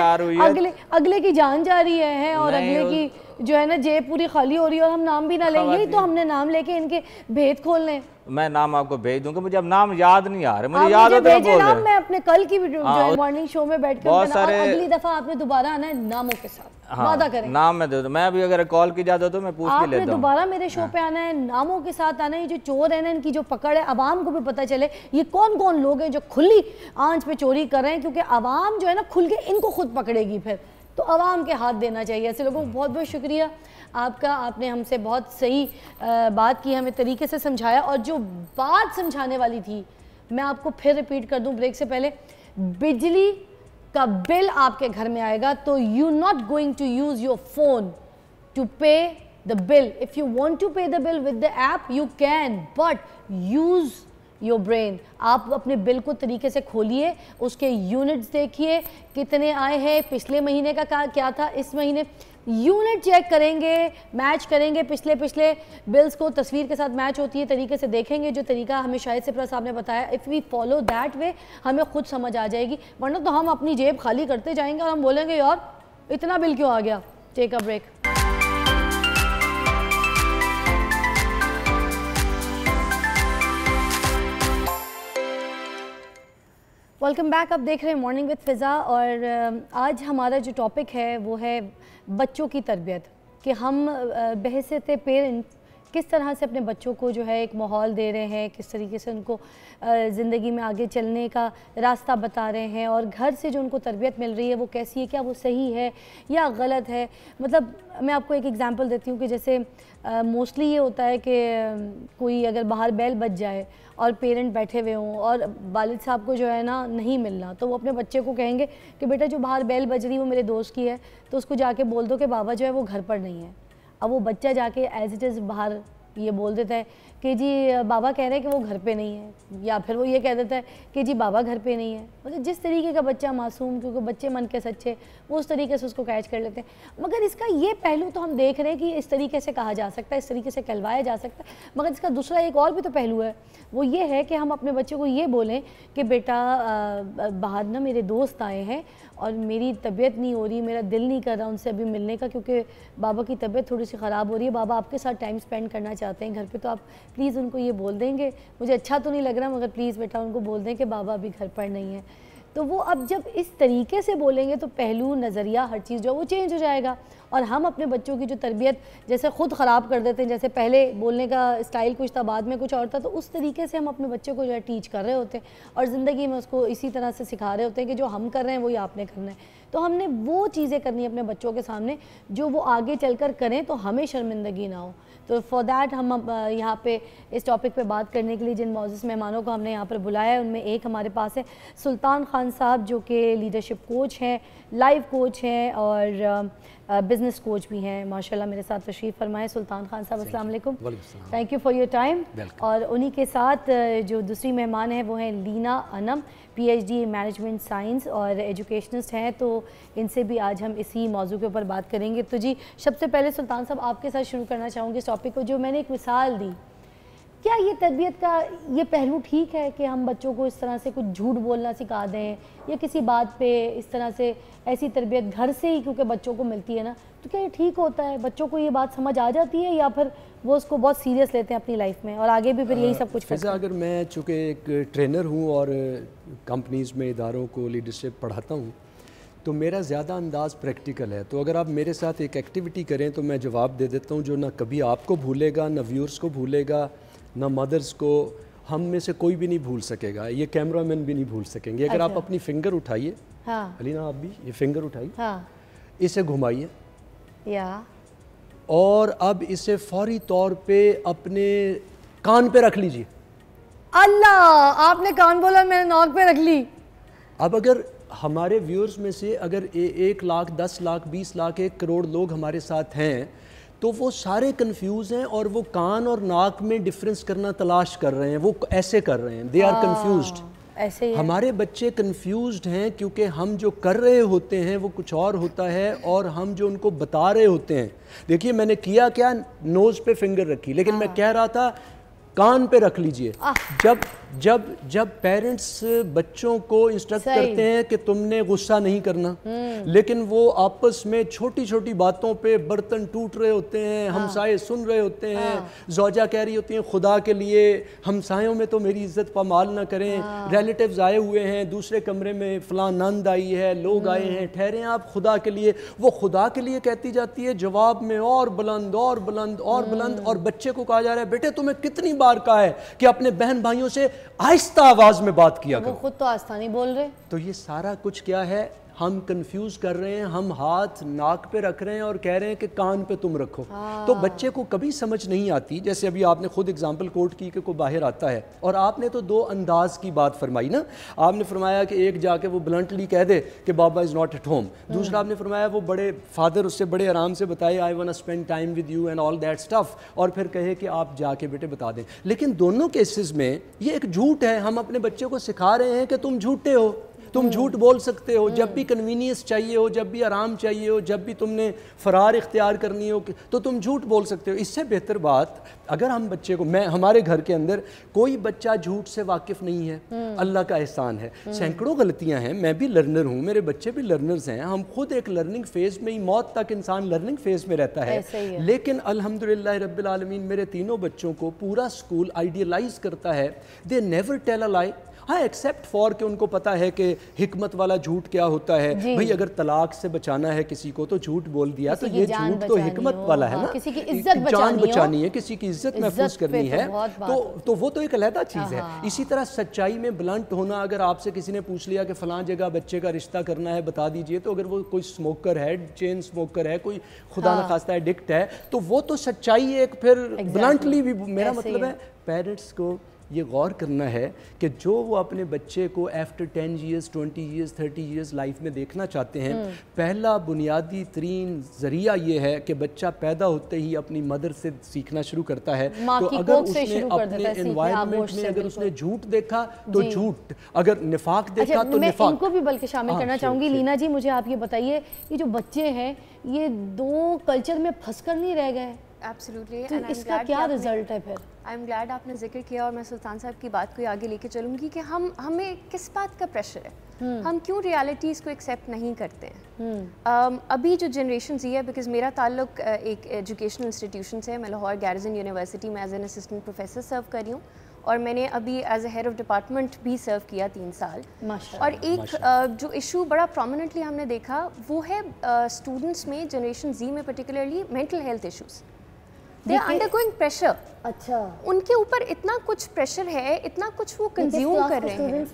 اگلے کی جان جا رہی ہے اور اگلے کی جو ہے نا جیب پوری خالی ہو رہی ہے اور ہم نام بھی نہ لیں. یہی تو ہم نے نام لے کے ان کے بھید کھول لیں. میں نام آپ کو بھیج دوں گا, مجھے اب نام یاد نہیں آ رہے, مجھے یاد ہوتا ہے بول رہے. میں اپنے کل کی جو ہے مارننگ شو میں بیٹھ کے اگلی دفعہ آپ نے دوبارہ آنا ہے ناموں کے ساتھ, وعدہ کریں. نام میں دے دوں, میں ابھی اگر کال کی جاتا تو میں پوچھ بھی لیتا ہوں. آپ نے دوبارہ میرے شو پہ آنا ہے, ناموں کے ساتھ آنا ہے. یہ جو چور ہیں نا, ان کی جو پکڑ ہے, عوام کو بھی پتہ چلے یہ کون کون لوگ ہیں جو کھلی آنچ پہ چوری کر رہے ہیں, کیونکہ عوام جو ہے نا کھل کے ان کو خود پکڑے گی پھر. تو عوام کے ہاتھ دینا چاہیے. ایسے لوگوں کو بہت بہت شکریہ آپ کا, آپ نے ہم سے بہت صحیح بات کی, ہمیں طریقے سے سمجھایا. اور جو بات سمجھانے والی تھی میں آپ کو پھر ریپیٹ کر دوں بریک سے پہلے, بجلی کا بل آپ کے گھر میں آئے گا تو you not going to use your phone to pay the bill. If you want to pay the bill with the app you can, but use your brain. آپ اپنے بل کو طریقے سے کھولیے, اس کے یونٹس دیکھیے کتنے آئے ہیں, پچھلے مہینے کا کیا تھا, اس مہینے یونٹ چیک کریں گے, میچ کریں گے پچھلے بلز کو, تصویر کے ساتھ میچ ہوتی ہے, طریقے سے دیکھیں گے جو طریقہ ہمیں شاہد سپرا صاحب نے بتایا. If we follow that way ہمیں خود سمجھ آ جائے گی, ورنہ تو ہم اپنی جیب خالی کرتے جائیں گے اور ہم بولیں گے یار اتنا بل کیوں آ گیا. ٹیک اے بریک. Welcome back. آپ دیکھ رہے ہیں مارننگ وتھ فضا, اور آج ہمارا جو ٹاپک ہے وہ ہے بچوں کی تربیت, کہ ہم بحیثیت پیرنٹ کس طرح سے اپنے بچوں کو جو ہے ایک ماحول دے رہے ہیں, کس طریقے سے ان کو زندگی میں آگے چلنے کا راستہ بتا رہے ہیں, اور گھر سے جو ان کو تربیت مل رہی ہے وہ کیسی ہے, کیا وہ صحیح ہے یا غلط ہے. مطلب میں آپ کو ایک ایگزامپل دیتی ہوں کہ جیسے موسٹلی یہ ہوتا ہے کہ کوئی اگر باہر بیل بج جائے اور پیرنٹ بیٹھے ہوئے ہوں اور والد صاحب کو جو ہے نا نہیں ملنا, تو وہ اپنے بچے کو کہیں گے کہ بیٹا جو باہر بیل بج رہی وہ میرے دوست کی ہے, تو اس کو جا کے بول دو کہ بابا جو ہے وہ گھر پر نہیں ہے. اب وہ بچہ جا کے ایز اٹ از باہر یہ بول دیتا ہے کہ جی بابا کہہ رہے ہیں کہ وہ گھر پہ نہیں ہے, یا پھر وہ یہ کہہ دیتا ہے کہ جی بابا گھر پہ نہیں ہے. مطلب جس طریقے کا بچہ معصوم, کیونکہ بچے من کے سچے, وہ اس طریقے سے اس کو کیچ کر لیتے ہیں. مگر اس کا یہ پہلو تو ہم دیکھ رہے ہیں کہ اس طریقے سے کہا جا سکتا ہے, اس طریقے سے کہلوایا جا سکتا ہے, مگر اس کا دوسرا ایک اور بھی تو پہلو ہے. وہ یہ ہے کہ ہم اپنے بچوں کو یہ بولیں کہ بیٹا باہر نا میرے دوست آئے ہیں اور میری طبیعت نہیں ہو رہی, میرا دل نہیں کر رہا ان سے ابھی ملنے کا, کیونکہ بابا کی طبیعت تھوڑی سی خراب ہو رہی ہے, بابا آپ کے ساتھ ٹائم سپینڈ کرنا چاہتے ہیں گھر پہ, تو آپ پلیز ان کو یہ بول دیں گے. مجھے اچھا تو نہیں لگ رہا, مگر پلیز بیٹا ان کو بول دیں کہ بابا ابھی گھر پر نہیں ہے. تو وہ اب جب اس طریقے سے بولیں گے تو پہلو, نظریہ, ہر چیز جو ہے وہ چینج ہو جائے گا. اور ہم اپنے بچوں کی جو تربیت جیسے خود خراب کر دیتے ہیں, جیسے پہلے بولنے کا اسٹائل کچھ تھا, بعد میں کچھ اور تھا, تو اس طریقے سے ہم اپنے بچے کو جو ہے ٹیچ کر رہے ہوتے ہیں اور زندگی میں اس کو اسی طرح سے سکھا رہے ہوتے ہیں کہ جو ہم کر رہے ہیں وہی آپ نے کرنا ہے. تو ہم نے وہ چیزیں کرنی اپنے بچوں کے سامنے جو وہ آگے چل کر کریں تو ہمیں شرمندگی نہ ہو. تو فار دیٹ ہم یہاں پہ اس ٹاپک پہ بات کرنے کے لیے جن معزز مہمانوں کو ہم نے یہاں پر بلایا ہے, ان میں ایک ہمارے پاس ہے سلطان خان صاحب, جو کہ لیڈرشپ کوچ ہیں, لائف کوچ ہیں اور بزنس کوچ بھی ہیں. ماشاءاللہ میرے ساتھ تشریف فرمائے. سلطان خان صاحب السلام علیکم. Thank you for your time. اور انہی کے ساتھ جو دوسری مہمان ہیں وہ ہیں لینا Anam, P H D management science اور ایجوکیشنسٹ ہیں. تو ان سے بھی آج ہم اسی موضوع کے اوپر بات کریں گے. تو جی سب سے پہلے سلطان صاحب آپ کے ساتھ شروع کرنا چاہوں گی اس ٹاپک کو, جو میں نے ایک مثال دی, کیا یہ تربیت کا یہ پہلو ٹھیک ہے کہ ہم بچوں کو اس طرح سے کچھ جھوٹ بولنا سکھا دیں, یا کسی بات پہ اس طرح سے ایسی تربیت گھر سے ہی کیونکہ بچوں کو ملتی ہے نا, تو کیا یہ ٹھیک ہوتا ہے؟ بچوں کو یہ بات سمجھ آ جاتی ہے یا پھر وہ اس کو بہت سیریس لیتے ہیں اپنی لائف میں اور آگے بھی پھر یہی سب کچھ کرتے ہیں؟ اگر میں چونکہ ایک ٹرینر ہوں اور کمپنیز میں اداروں کو لیڈرشپ پڑھاتا ہوں, تو میرا زیادہ انداز پریکٹیکل ہے. تو اگر آپ میرے ساتھ ایک ایکٹیویٹی کریں تو میں جواب دے دیتا ہوں جو نہ کبھی آپ کو بھولے گا، نہ ویورز کو بھولے گا، نہ مدرز کو، ہم میں سے کوئی بھی نہیں بھول سکے گا، یہ کیمرہ مین بھی نہیں بھول سکیں گے. اگر آپ اپنی فنگر اٹھائیے، علینا آپ بھی یہ فنگر اٹھائیے، اسے گھمائیے اور اب اسے فوری طور پہ اپنے کان پہ رکھ لیجیے. اللہ، آپ نے کان بولا، میں نے ناک پہ رکھ لی. اب اگر ہمارے ویورز میں سے اگر 1 لاکھ 10 لاکھ 20 لاکھ 1 کروڑ لوگ ہمارے ساتھ ہیں تو وہ سارے کنفیوز ہیں اور وہ کان اور ناک میں ڈفرنس کرنا تلاش کر رہے ہیں، وہ ایسے کر رہے ہیں، دے آر کنفیوزڈ. ہمارے بچے کنفیوزڈ ہیں کیونکہ ہم جو کر رہے ہوتے ہیں وہ کچھ اور ہوتا ہے اور ہم جو ان کو بتا رہے ہوتے ہیں. دیکھیے میں نے کیا کیا، نوز پہ فنگر رکھی، لیکن میں کہہ رہا تھا کان پہ رکھ لیجئے. جب پیرنٹس بچوں کو انسٹرکٹ کرتے ہیں کہ تم نے غصہ نہیں کرنا، لیکن وہ آپس میں چھوٹی چھوٹی باتوں پہ برتن ٹوٹ رہے ہوتے ہیں، ہمسائے سن رہے ہوتے ہیں، زوجہ کہہ رہی ہوتی ہیں خدا کے لیے ہمسایوں میں تو میری عزت پامال نہ کریں، ریلیٹیوز آئے ہوئے ہیں، دوسرے کمرے میں فلاں نند آئی ہے، لوگ آئے ہیں، ٹھہریں آپ خدا کے لیے. وہ خدا کے لیے کہتی جاتی ہے، جواب میں اور بلند اور بلند اور بلند، اور بچے کو کہا جا رہا ہے بیٹے تمہیں کتنی بار کہا ہے کہ اپنے بہن بھائیوں سے آہستہ آواز میں بات کیا کرو. وہ خود تو آہستہ نہیں بول رہے. تو یہ سارا کچھ کیا ہے، ہم کنفیوز کر رہے ہیں، ہم ہاتھ ناک پہ رکھ رہے ہیں اور کہہ رہے ہیں کہ کان پہ تم رکھو. تو بچے کو کبھی سمجھ نہیں آتی. جیسے ابھی آپ نے خود اگزامپل کوٹ کی کہ کوئی باہر آتا ہے، اور آپ نے تو 2 انداز کی بات فرمائی نا. آپ نے فرمایا کہ ایک جا کے وہ بلنٹلی کہہ دے کہ بابا از ناٹ ایٹ ہوم. دوسرا آپ نے فرمایا وہ بڑے فادر اس سے بڑے آرام سے بتائے I want to spend time with you and all that stuff, اور پھر کہے کہ آپ جا کے بیٹے بتا دیں. لیکن دونوں کیسز میں یہ ایک جھوٹ ہے. ہم اپنے بچے کو سکھا رہے ہیں کہ تم جھوٹے ہو، تم جھوٹ بول سکتے ہو جب بھی کنوینئنس چاہیے ہو، جب بھی آرام چاہیے ہو، جب بھی تم نے فرار اختیار کرنی ہو تو تم جھوٹ بول سکتے ہو. اس سے بہتر بات اگر ہم بچے کو، ہمارے گھر کے اندر کوئی بچہ جھوٹ سے واقف نہیں ہے، اللہ کا احسان ہے. سینکڑوں غلطیاں ہیں، میں بھی لرنر ہوں، میرے بچے بھی لرنرز ہیں، ہم خود ایک لرننگ فیز میں ہی، موت تک انسان لرننگ فیز میں رہتا ہے. لیکن الحمدللہ رب العالمین میرے تینوں بچوں کو پورا اسکول آئیڈیلائز کرتا ہے. دے نیور ٹیل اے لائی. ہاں ایکسیپٹ فار کہ ان کو پتا ہے کہ حکمت والا جھوٹ کیا ہوتا ہے. بھئی اگر طلاق سے بچانا ہے کسی کو تو جھوٹ بول دیا تو یہ جھوٹ تو حکمت والا ہے نا. کسی کی عزت جان بچانی ہے، کسی کی عزت محفوظ کرنی ہے، تو وہ تو ایک علیحدہ چیز ہے. اسی طرح سچائی میں بلنٹ ہونا. اگر آپ سے کسی نے پوچھ لیا کہ فلاں جگہ بچے کا رشتہ کرنا ہے بتا دیجئے، تو اگر وہ کوئی سموکر ہے، چین سموکر ہے، کوئی خدا نخواستہ ایڈکٹ ہے، تو وہ تو سچائی ایک پھر بلنٹلی بھی. میرا مطلب ہے پیرنٹس کو یہ غور کرنا ہے کہ جو وہ اپنے بچے کو after 10 years 20 years 30 years life میں دیکھنا چاہتے ہیں، پہلا بنیادی ترین ذریعہ یہ ہے کہ بچہ پیدا ہوتے ہی اپنی مدر سے سیکھنا شروع کرتا ہے. تو اگر اس نے اپنے انوائرمنٹ میں اگر اس نے جھوٹ دیکھا تو جھوٹ، اگر نفاق دیکھا تو نفاق. میں ان کو بھی بلکہ شامل کرنا چاہوں گی. لینا جی مجھے آپ یہ بتائیے، یہ جو بچے ہیں یہ 2 کلچر میں پھنس کر نہیں رہ گئے؟ ایبسلیوٹلی. تو اس کا کیا رزلٹ ہے پھر؟ آئی ایم گلیڈ آپ نے ذکر کیا، اور میں سلطان صاحب کی بات کو آگے لے کے چلوں گی کہ ہمیں کس بات کا پریشر ہے، ہم کیوں ریالٹیز کو ایکسیپٹ نہیں کرتے ہیں. ابھی جو جنریشن زی ہے، بیکاز میرا تعلق ایک ایجوکیشنل انسٹیٹیوشن سے ہے، میں لاہور گیرزن یونیورسٹی میں as an assistant professor serve کر رہی ہوں، اور میں نے ابھی as a head of department بھی سرو کیا 3 سال. اور ایک جو ایشو بڑا پرومیننٹلی ہم نے دیکھا وہ ہے اسٹوڈنٹس میں، جنریشن زی میں particularly mental health issues. They are undergoing pressure. اچھا، ان کے اوپر اتنا کچھ پریشر ہے، اتنا کچھ وہ کنزیوم کر رہے ہیں.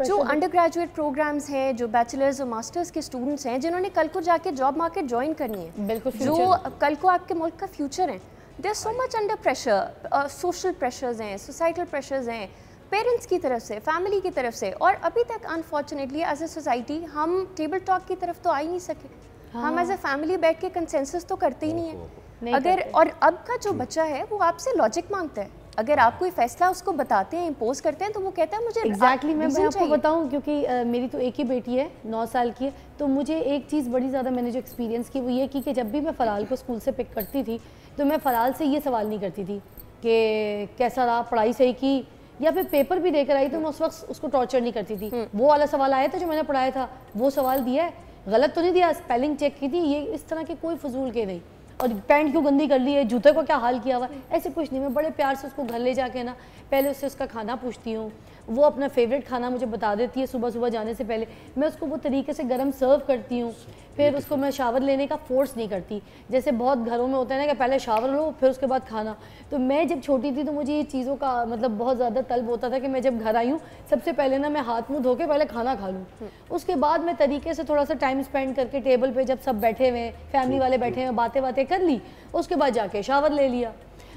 جو انڈر گریجویٹ پروگرامز ہیں، جو بیچلرز اور ماسٹرز کے اسٹوڈنٹس ہیں، جنہوں نے کل کو جا کے جاب مارکیٹ جوائن کرنی ہے، جو کل کو آپ کے ملک کا فیوچر ہیں، they are so much under pressure. Social pressures ہیں، سوسائٹل پریشرز ہیں، پیرنٹس کی طرف سے، فیملی کی طرف سے. اور ابھی تک انفارچونیٹلی ایز اے سوسائٹی ہم ٹیبل ٹاک کی طرف تو آ ہی نہیں سکے. ہم ایز اے فیملی بیٹھ کے کنسنسس تو کرتے ہی نہیں ہیں. اگر اور اب کا جو بچہ ہے وہ آپ سے لاجک مانگتا ہے. اگر آپ کوئی فیصلہ اس کو بتاتے ہیں، امپوز کرتے ہیں، تو وہ کہتا ہے مجھے ایگزیکٹلی. میں آپ کو بتاؤں کیونکہ میری تو ایک ہی بیٹی ہے، 9 سال کی ہے، تو مجھے ایک چیز بڑی زیادہ میں نے جو ایکسپیرینس کی وہ یہ کہ جب بھی میں فرال کو اسکول سے پک کرتی تھی تو میں فرال سے یہ سوال نہیں کرتی تھی کہ کیسا رہا، پڑھائی صحیح کی، یا پھر پیپر بھی دے کر آئی تو میں اس وقت اس کو ٹارچر نہیں کرتی تھی. وہ والا سوال آیا تھا جو میں نے پڑھایا تھا، وہ سوال دیا ہے، غلط تو نہیں دیا، اسپیلنگ چیک کی تھی، یہ اس طرح کے کوئی فضول کے نہیں. اور پینٹ کیوں گندی کر لی ہے, جوتے کو کیا حال کیا ہوا ہے, ایسے کچھ نہیں. میں بڑے پیار سے اس کو گھر لے جا کے نا پہلے اس سے اس کا کھانا پوچھتی ہوں, وہ اپنا فیوریٹ کھانا مجھے بتا دیتی ہے صبح صبح جانے سے پہلے, میں اس کو وہ طریقے سے گرم سرو کرتی ہوں. پھر اس کو میں شاور لینے کا فورس نہیں کرتی, جیسے بہت گھروں میں ہوتا ہے نا کہ پہلے شاور لو پھر اس کے بعد کھانا. تو میں جب چھوٹی تھی تو مجھے یہ چیزوں کا مطلب بہت زیادہ طلب ہوتا تھا کہ میں جب گھر آئی ہوں سب سے پہلے نا میں ہاتھ منہ دھو کے پہلے کھانا کھا لوں, اس کے بعد میں طریقے سے تھوڑا سا ٹائم اسپینڈ کر کے ٹیبل پہ جب سب بیٹھے ہوئے ہیں, فیملی والے بیٹھے ہوئے, باتیں کر لی, اس کے بعد جا کے شاور لے لیا.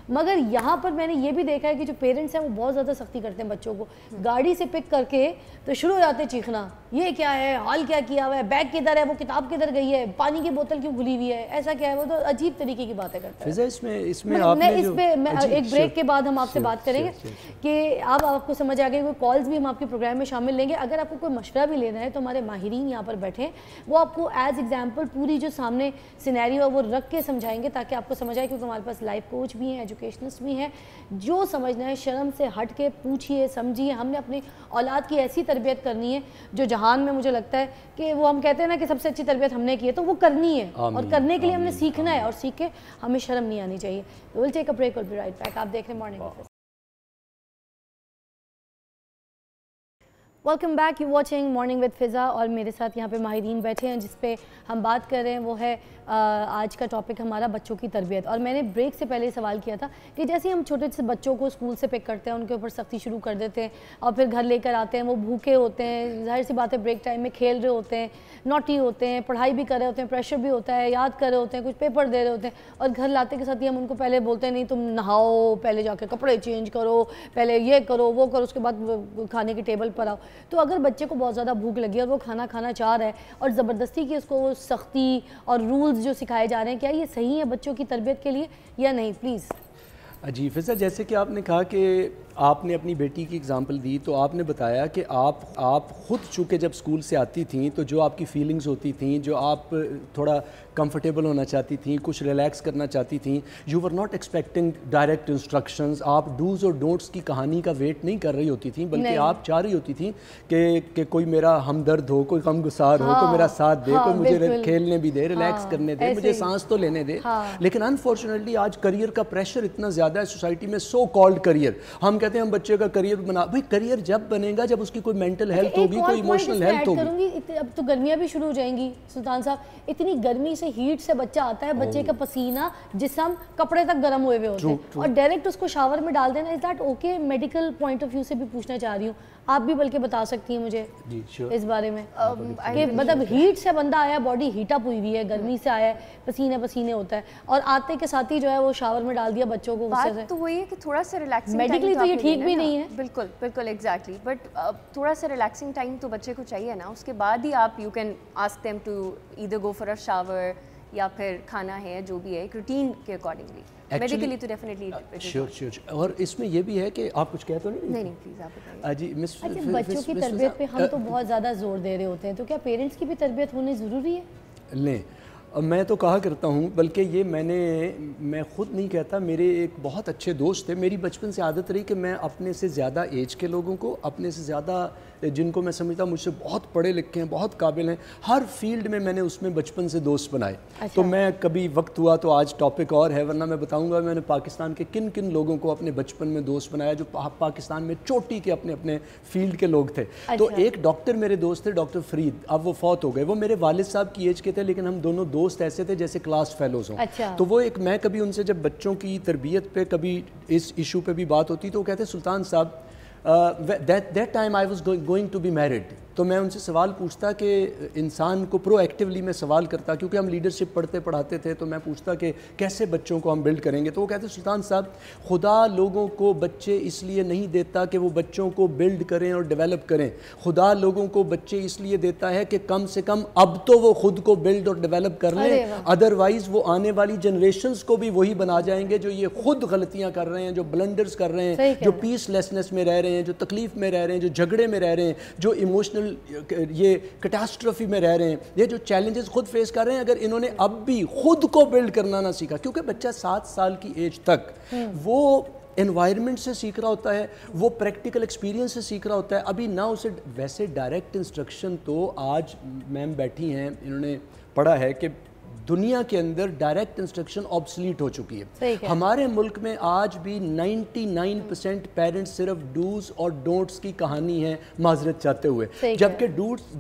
مگر یہاں پر میں نے یہ بھی دیکھا ہے کہ جو پیرنٹس ہیں وہ بہت زیادہ سختی کرتے ہیں بچوں کو, گاڑی سے پک کر کے تو شروع ہو جاتے ہیں چیخنا, یہ کیا ہے, حال کیا کیا ہوا ہے, بیگ کدھر ہے, وہ کتاب کدھر گئی ہے, پانی کی بوتل کیوں کھلی ہوئی ہے, ایسا کیا ہے, وہ تو عجیب طریقے کی باتیں کرتا ہے. اس میں ایک بریک کے بعد ہم آپ سے بات کریں گے کہ آپ کو سمجھ آ گئی, کوئی کالز بھی ہم آپ کے پروگرام میں شامل لیں گے. اگر آپ کو کوئی مشورہ بھی لینا ہے تو ہمارے ماہرین یہاں پر بیٹھے ہیں, وہ آپ کو ایز ایگزامپل پوری جو سامنے سینیریو ہے وہ رکھ کے سمجھائیں گے تاکہ آپ کو سمجھ آئے, کیونکہ ہمارے پاس لائف کوچ بھی ہیں, ایجوکیشنسٹ بھی ہیں. جو سمجھنا ہے شرم سے ہٹ کے پوچھئے سمجھیے. ہم نے اپنی اولاد کی ایسی تربیت کرنی ہے جو جہان میں مجھے لگتا ہے کہ وہ ہم کہتے ہیں نا کہ سب سے اچھی تربیت ہم نے کی ہے, تو وہ کرنی ہے, اور کرنے کے لیے ہم نے سیکھنا ہے, اور سیکھ کے ہمیں شرم نہیں آنی چاہیے. we'll take a break, we'll be right back. آپ دیکھ رہے ہیں مارننگ وتھ فضا. Welcome back, you watching morning with فضا, اور میرے ساتھ یہاں پہ ماہرین بیٹھے ہیں جس پہ ہم بات کر رہے ہیں وہ ہے آج کا ٹاپک ہمارا بچوں کی تربیت. اور میں نے بریک سے پہلے سوال کیا تھا کہ جیسے ہم چھوٹے سے بچوں کو اسکول سے پک کرتے ہیں, ان کے اوپر سختی شروع کر دیتے ہیں, اور پھر گھر لے کر آتے ہیں, وہ بھوکے ہوتے ہیں, ظاہر سی بات ہے بریک ٹائم میں کھیل رہے ہوتے ہیں, نوٹی ہوتے ہیں, پڑھائی بھی کر رہے ہوتے ہیں, پریشر بھی ہوتا ہے, یاد کر رہے ہوتے ہیں, کچھ پیپر دے رہے ہوتے ہیں, اور گھر لاتے کے ساتھ ہی ہم ان کو پہلے بولتے ہیں نہیں تم نہاؤ, پہلے جا کے کپڑے چینج کرو, پہلے یہ کرو وہ کرو, اس کے بعد کھانے کے ٹیبل پر آؤ. تو اگر بچے کو بہت زیادہ بھوک لگی ہے اور وہ کھانا کھانا چاہ رہا ہے, اور زبردستی کی اس کو سختی اور رولز جو سکھائے جا رہے ہیں, کیا یہ صحیح ہے بچوں کی تربیت کے لیے یا نہیں؟ پلیز. جی فضا, جیسے کہ آپ نے کہا کہ آپ نے اپنی بیٹی کی اگزامپل دی, تو آپ نے بتایا کہ آپ خود چونکہ جب اسکول سے آتی تھیں تو جو آپ کی فیلنگز ہوتی تھیں, جو آپ تھوڑا کمفرٹیبل ہونا چاہتی تھیں, کچھ ریلیکس کرنا چاہتی تھیں, you were not expecting direct instructions, آپ ڈوز اور ڈونٹس کی کہانی کا ویٹ نہیں کر رہی ہوتی تھیں, بلکہ آپ چاہ رہی ہوتی تھیں کہ کوئی میرا ہمدرد ہو, کوئی غم گسار ہو, کوئی میرا ساتھ دے, کوئی مجھے کھیلنے بھی دے, ریلیکس کرنے دے, مجھے سانس تو لینے دے. لیکن انفارچونیٹلی آج کریئر کا پریشر اتنا زیادہ ہے سوسائٹی میں, سو کالڈ کریئر, ہم کہتے ہیں ہم بچے کا کریئر بنا, بھئی کریئر جب بنے گا جب اس کی کوئی مینٹل ہیلتھ ہوگی, کوئی ایموشنل ہیلتھ ہوگی. اب تو گرمیاں بھی شروع ہو جائیں گی سلطان صاحب, اتنی گرمی سے ہیٹ سے بچہ آتا ہے, بچے کا پسینہ جسم کپڑے تک گرم ہوئے ہوئے ہوتے ہیں, اور ڈائریکٹ اس کو شاور میں ڈال دینا, is that okay? Medical point of view سے بھی پوچھنا چاہ رہی ہوں, آپ بھی بلکہ بتا سکتی ہیں مجھے اس بارے میں کہ مطلب ہیٹ سے بندہ آیا, باڈی ہیٹ اپ ہوئی ہوئی ہے, گرمی سے آیا ہے, پسینے ہوتا ہے, اور آتے کے ساتھ ہی جو ہے وہ شاور میں ڈال دیا بچوں کو. بات تو وہی ہے کہ تھوڑا سا ریلیکسنگ, میڈیکلی تو یہ ٹھیک بھی نہیں ہے. بالکل بالکل ایگزیکٹلی, بٹ تھوڑا سا ریلیکسنگ ٹائم تو بچے کو چاہیے نا, اس کے بعد ہی آپ you can ask them to either go for a shower یا پھر کھانا ہے جو بھی ہے ایک روٹین کے اکارڈنگلی. میڈیکلی تو ڈیفینیٹلی شیور. اور اس میں یہ بھی ہے کہ آپ کچھ کہہ تو نہیں؟ نہیں پلیز آپ بتائیے. جی مس, بچوں کی تربیت پہ ہم تو بہت زیادہ زور دے رہے ہوتے ہیں, تو کیا پیرنٹس کی بھی تربیت ہونی ضروری ہے؟ لیں, میں تو کہا کرتا ہوں, بلکہ یہ میں خود نہیں کہتا, میرے ایک بہت اچھے دوست تھے, میری بچپن سے عادت رہی کہ میں اپنے سے زیادہ ایج کے لوگوں کو, اپنے سے زیادہ جن کو میں سمجھتا ہوں مجھ سے بہت پڑھے لکھے ہیں, بہت قابل ہیں, ہر فیلڈ میں نے اس میں بچپن سے دوست بنائے. تو میں کبھی وقت ہوا تو آج ٹاپک اور ہے, ورنہ میں بتاؤں گا میں نے پاکستان کے کن کن لوگوں کو اپنے بچپن میں دوست بنایا جو پاکستان میں چوٹی کے اپنے فیلڈ کے لوگ تھے. تو ایک ڈاکٹر میرے دوست تھے, ڈاکٹر فرید, اب وہ فوت ہو گئے, وہ میرے والد صاحب کی ایج کے تھے, لیکن ہم دونوں دوست ایسے تھے جیسے کلاس فیلوز ہوں. تو وہ ایک, میں کبھی ان سے جب بچوں کی تربیت پہ کبھی اس ایشو پہ بھی بات ہوتی تو وہ کہتے سلطان صاحب that time I was going to be married. تو میں ان سے سوال پوچھتا کہ انسان کو پرو ایکٹیولی میں سوال کرتا, کیونکہ ہم لیڈرشپ پڑھتے پڑھاتے تھے, تو میں پوچھتا کہ کیسے بچوں کو ہم بلڈ کریں گے. تو وہ کہتے سلطان صاحب خدا لوگوں کو بچے اس لیے نہیں دیتا کہ وہ بچوں کو بلڈ کریں اور ڈیولپ کریں, خدا لوگوں کو بچے اس لیے دیتا ہے کہ کم سے کم اب تو وہ خود کو بلڈ اور ڈیولپ کر لیں, ادروائز وہ آنے والی جنریشنز کو بھی وہی بنا جائیں گے جو یہ خود غلطیاں کر رہے ہیں, جو بلنڈرز کر رہے ہیں, جو پیس لیسنس میں رہ رہے ہیں, جو تکلیف میں رہ رہے ہیں, جو جھگڑے میں رہ رہے ہیں, جو ایموشنل یہ کیٹاسٹرفی میں رہ رہے ہیں, یہ جو چیلنجز خود فیس کر رہے ہیں, اگر انہوں نے اب بھی خود کو بلڈ کرنا نہ سیکھا, کیونکہ بچہ 7 سال کی ایج تک وہ انوائرمنٹ سے سیکھ رہا ہوتا ہے, وہ پریکٹیکل ایکسپیرینس سے سیکھ رہا ہوتا ہے, ابھی نہ اسے ویسے ڈائریکٹ انسٹرکشن. تو آج میم بیٹھی ہیں, انہوں نے پڑھا ہے کہ دنیا کے اندر ڈائریکٹ انسٹرکشن آبسلیٹ ہو چکی ہے. ہمارے ملک میں آج بھی 99% پیرنٹس صرف ڈوز اور ڈونٹس کی کہانی ہے معذرت چاہتے ہوئے, جبکہ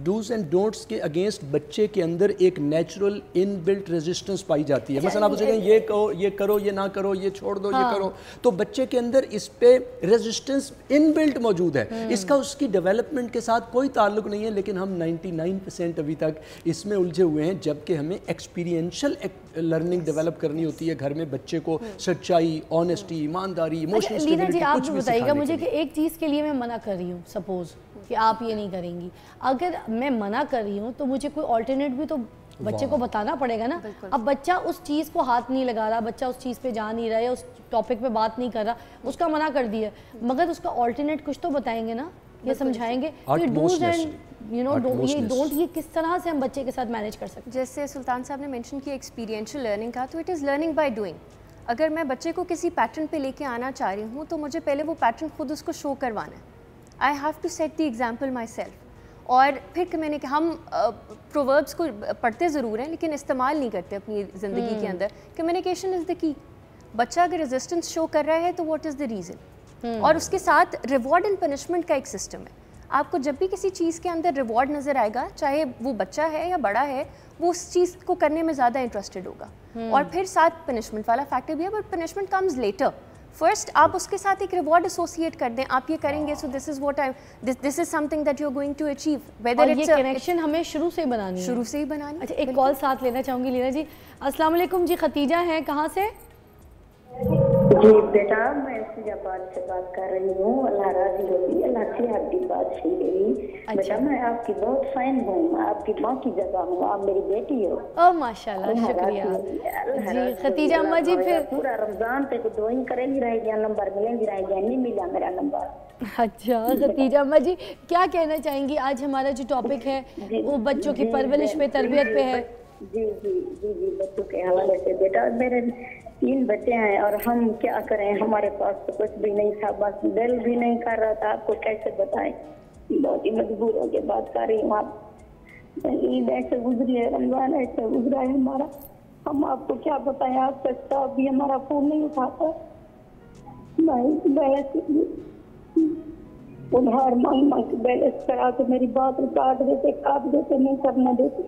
ڈوز اینڈ ڈونٹس کے اگینسٹ بچے کے اندر ایک نیچرل ان بلٹ ریزسٹنس پائی جاتی ہے. مثلا آپ اسے کہیں یہ کہو, یہ کرو, یہ نہ کرو, یہ چھوڑ دو, یہ کرو, تو بچے کے اندر اس پہ ریزسٹنس ان بلٹ موجود ہے. اس کا اس کی ڈیولپمنٹ کے ساتھ کوئی تعلق نہیں ہے, لیکن ہم 99% ابھی تک اس میں الجھے ہوئے ہیں, جبکہ ہمیں ایکسپیرینشل لرننگ ڈیولپ کرنی ہوتی ہے گھر میں بچے کو سچائی, آنیسٹی, ایمانداری, ایموشنل اسٹیبلٹی. آپ بتائیے گا مجھے کہ ایک چیز کے لیے میں منع کر رہی ہوں, سپوز کہ آپ یہ نہیں کریں گی, اگر میں منع کر رہی ہوں تو مجھے کوئی آلٹرنیٹ بھی تو بچے کو بتانا پڑے گا نا. اب بچہ اس چیز کو ہاتھ نہیں لگا رہا, بچہ اس چیز پہ جا نہیں رہا, یا اس ٹاپک پہ بات نہیں کر رہا, اس کا منع کر دیا, مگر اس کا آلٹرنیٹ کچھ تو بتائیں گے نا, یہ سمجھائیں گے کہ ڈوز اینڈ یہ ڈونٹ, یہ کس طرح سے ہم بچے کے ساتھ مینیج کر سکتے ہیں. جیسے سلطان صاحب نے مینشن کیا ایکسپیرینشل لرننگ کا, تو it is learning by doing. اگر میں بچے کو کسی پیٹرن پہ لے کے آنا چاہ رہی ہوں تو مجھے پہلے وہ پیٹرن خود اس کو شو کروانا ہے. I have to set the example myself. اور پھر میں نے کہا ہم پرووربس کو پڑھتے ضرور ہیں لیکن استعمال نہیں کرتے اپنی زندگی کے اندر. کمیونیکیشن از دا کی. بچہ اگر ریزسٹنس شو کر رہا ہے تو واٹ از دا ریزن, اور اس کے ساتھ ریوارڈ اینڈ پنشمنٹ کا ایک سسٹم ہے. آپ کو جب بھی کسی چیز کے اندر ریوارڈ نظر آئے گا, چاہے وہ بچہ ہے یا بڑا ہے, وہ اس چیز کو کرنے میں زیادہ انٹرسٹڈ ہوگا. اور پھر ساتھ پنشمنٹ والا فیکٹر بھی ہے, but punishment comes later. First آپ اس کے ساتھ ایک ریوارڈ ایسوسیٹ کر دیں, آپ یہ کریں گے, so this is what this is something that you are going to achieve. Whether یہ کنیکشن ہمیں شروع سے بنانی ہے, شروع سے ہی بنانی. اچھا ایک کال ساتھ لینا چاہوں گی لینا جی. السلام علیکم جی, ختیجہ ہیں, کہاں سے؟ جی بیٹا میں فیض آباد سے بات کر رہی ہوں. اللہ راضی ہوگی, اللہ سے آپ کی بات سن رہی. بیٹا میں آپ کی بہت فین ہوں, آپ کی ماں کی جگہ ہوں, آپ میری بیٹی ہو. او ماشاءاللہ, شکریہ جی. ختیجہ اماں جی پھر پورا رمضان تک دعائیں کریں گی رہے گی, نمبر ملیں گی رہے گی, نہیں ملا میرا نمبر. اچھا ختیجہ اماں جی کیا کہنا چاہیں گی؟ آج ہمارا جو ٹاپک ہے وہ بچوں کی پرورش پہ, تربیت پہ ہے. جی جی جی جی بچوں کے حوالے سے. بیٹا میرے 3 بچے ہیں اور ہم کیا کریں, ہمارے پاس تو کچھ بھی نہیں تھا, بس دل بھی نہیں کر رہا تھا. آپ کو کیسے بتائیں, بہت ہی مجبور ہو کے بات کر رہی ہوں. آپ عید ایسے گزری ہے, رمضان ایسے گزرا ہے ہمارا, ہم آپ کو کیا بتائیں. آپ تک تو ابھی ہمارا فون نہیں اٹھاتا, ادھار مانگ مانگ کے بیلنس کرا کے میری بات کاٹ دیتے نہیں کرنا دیتے.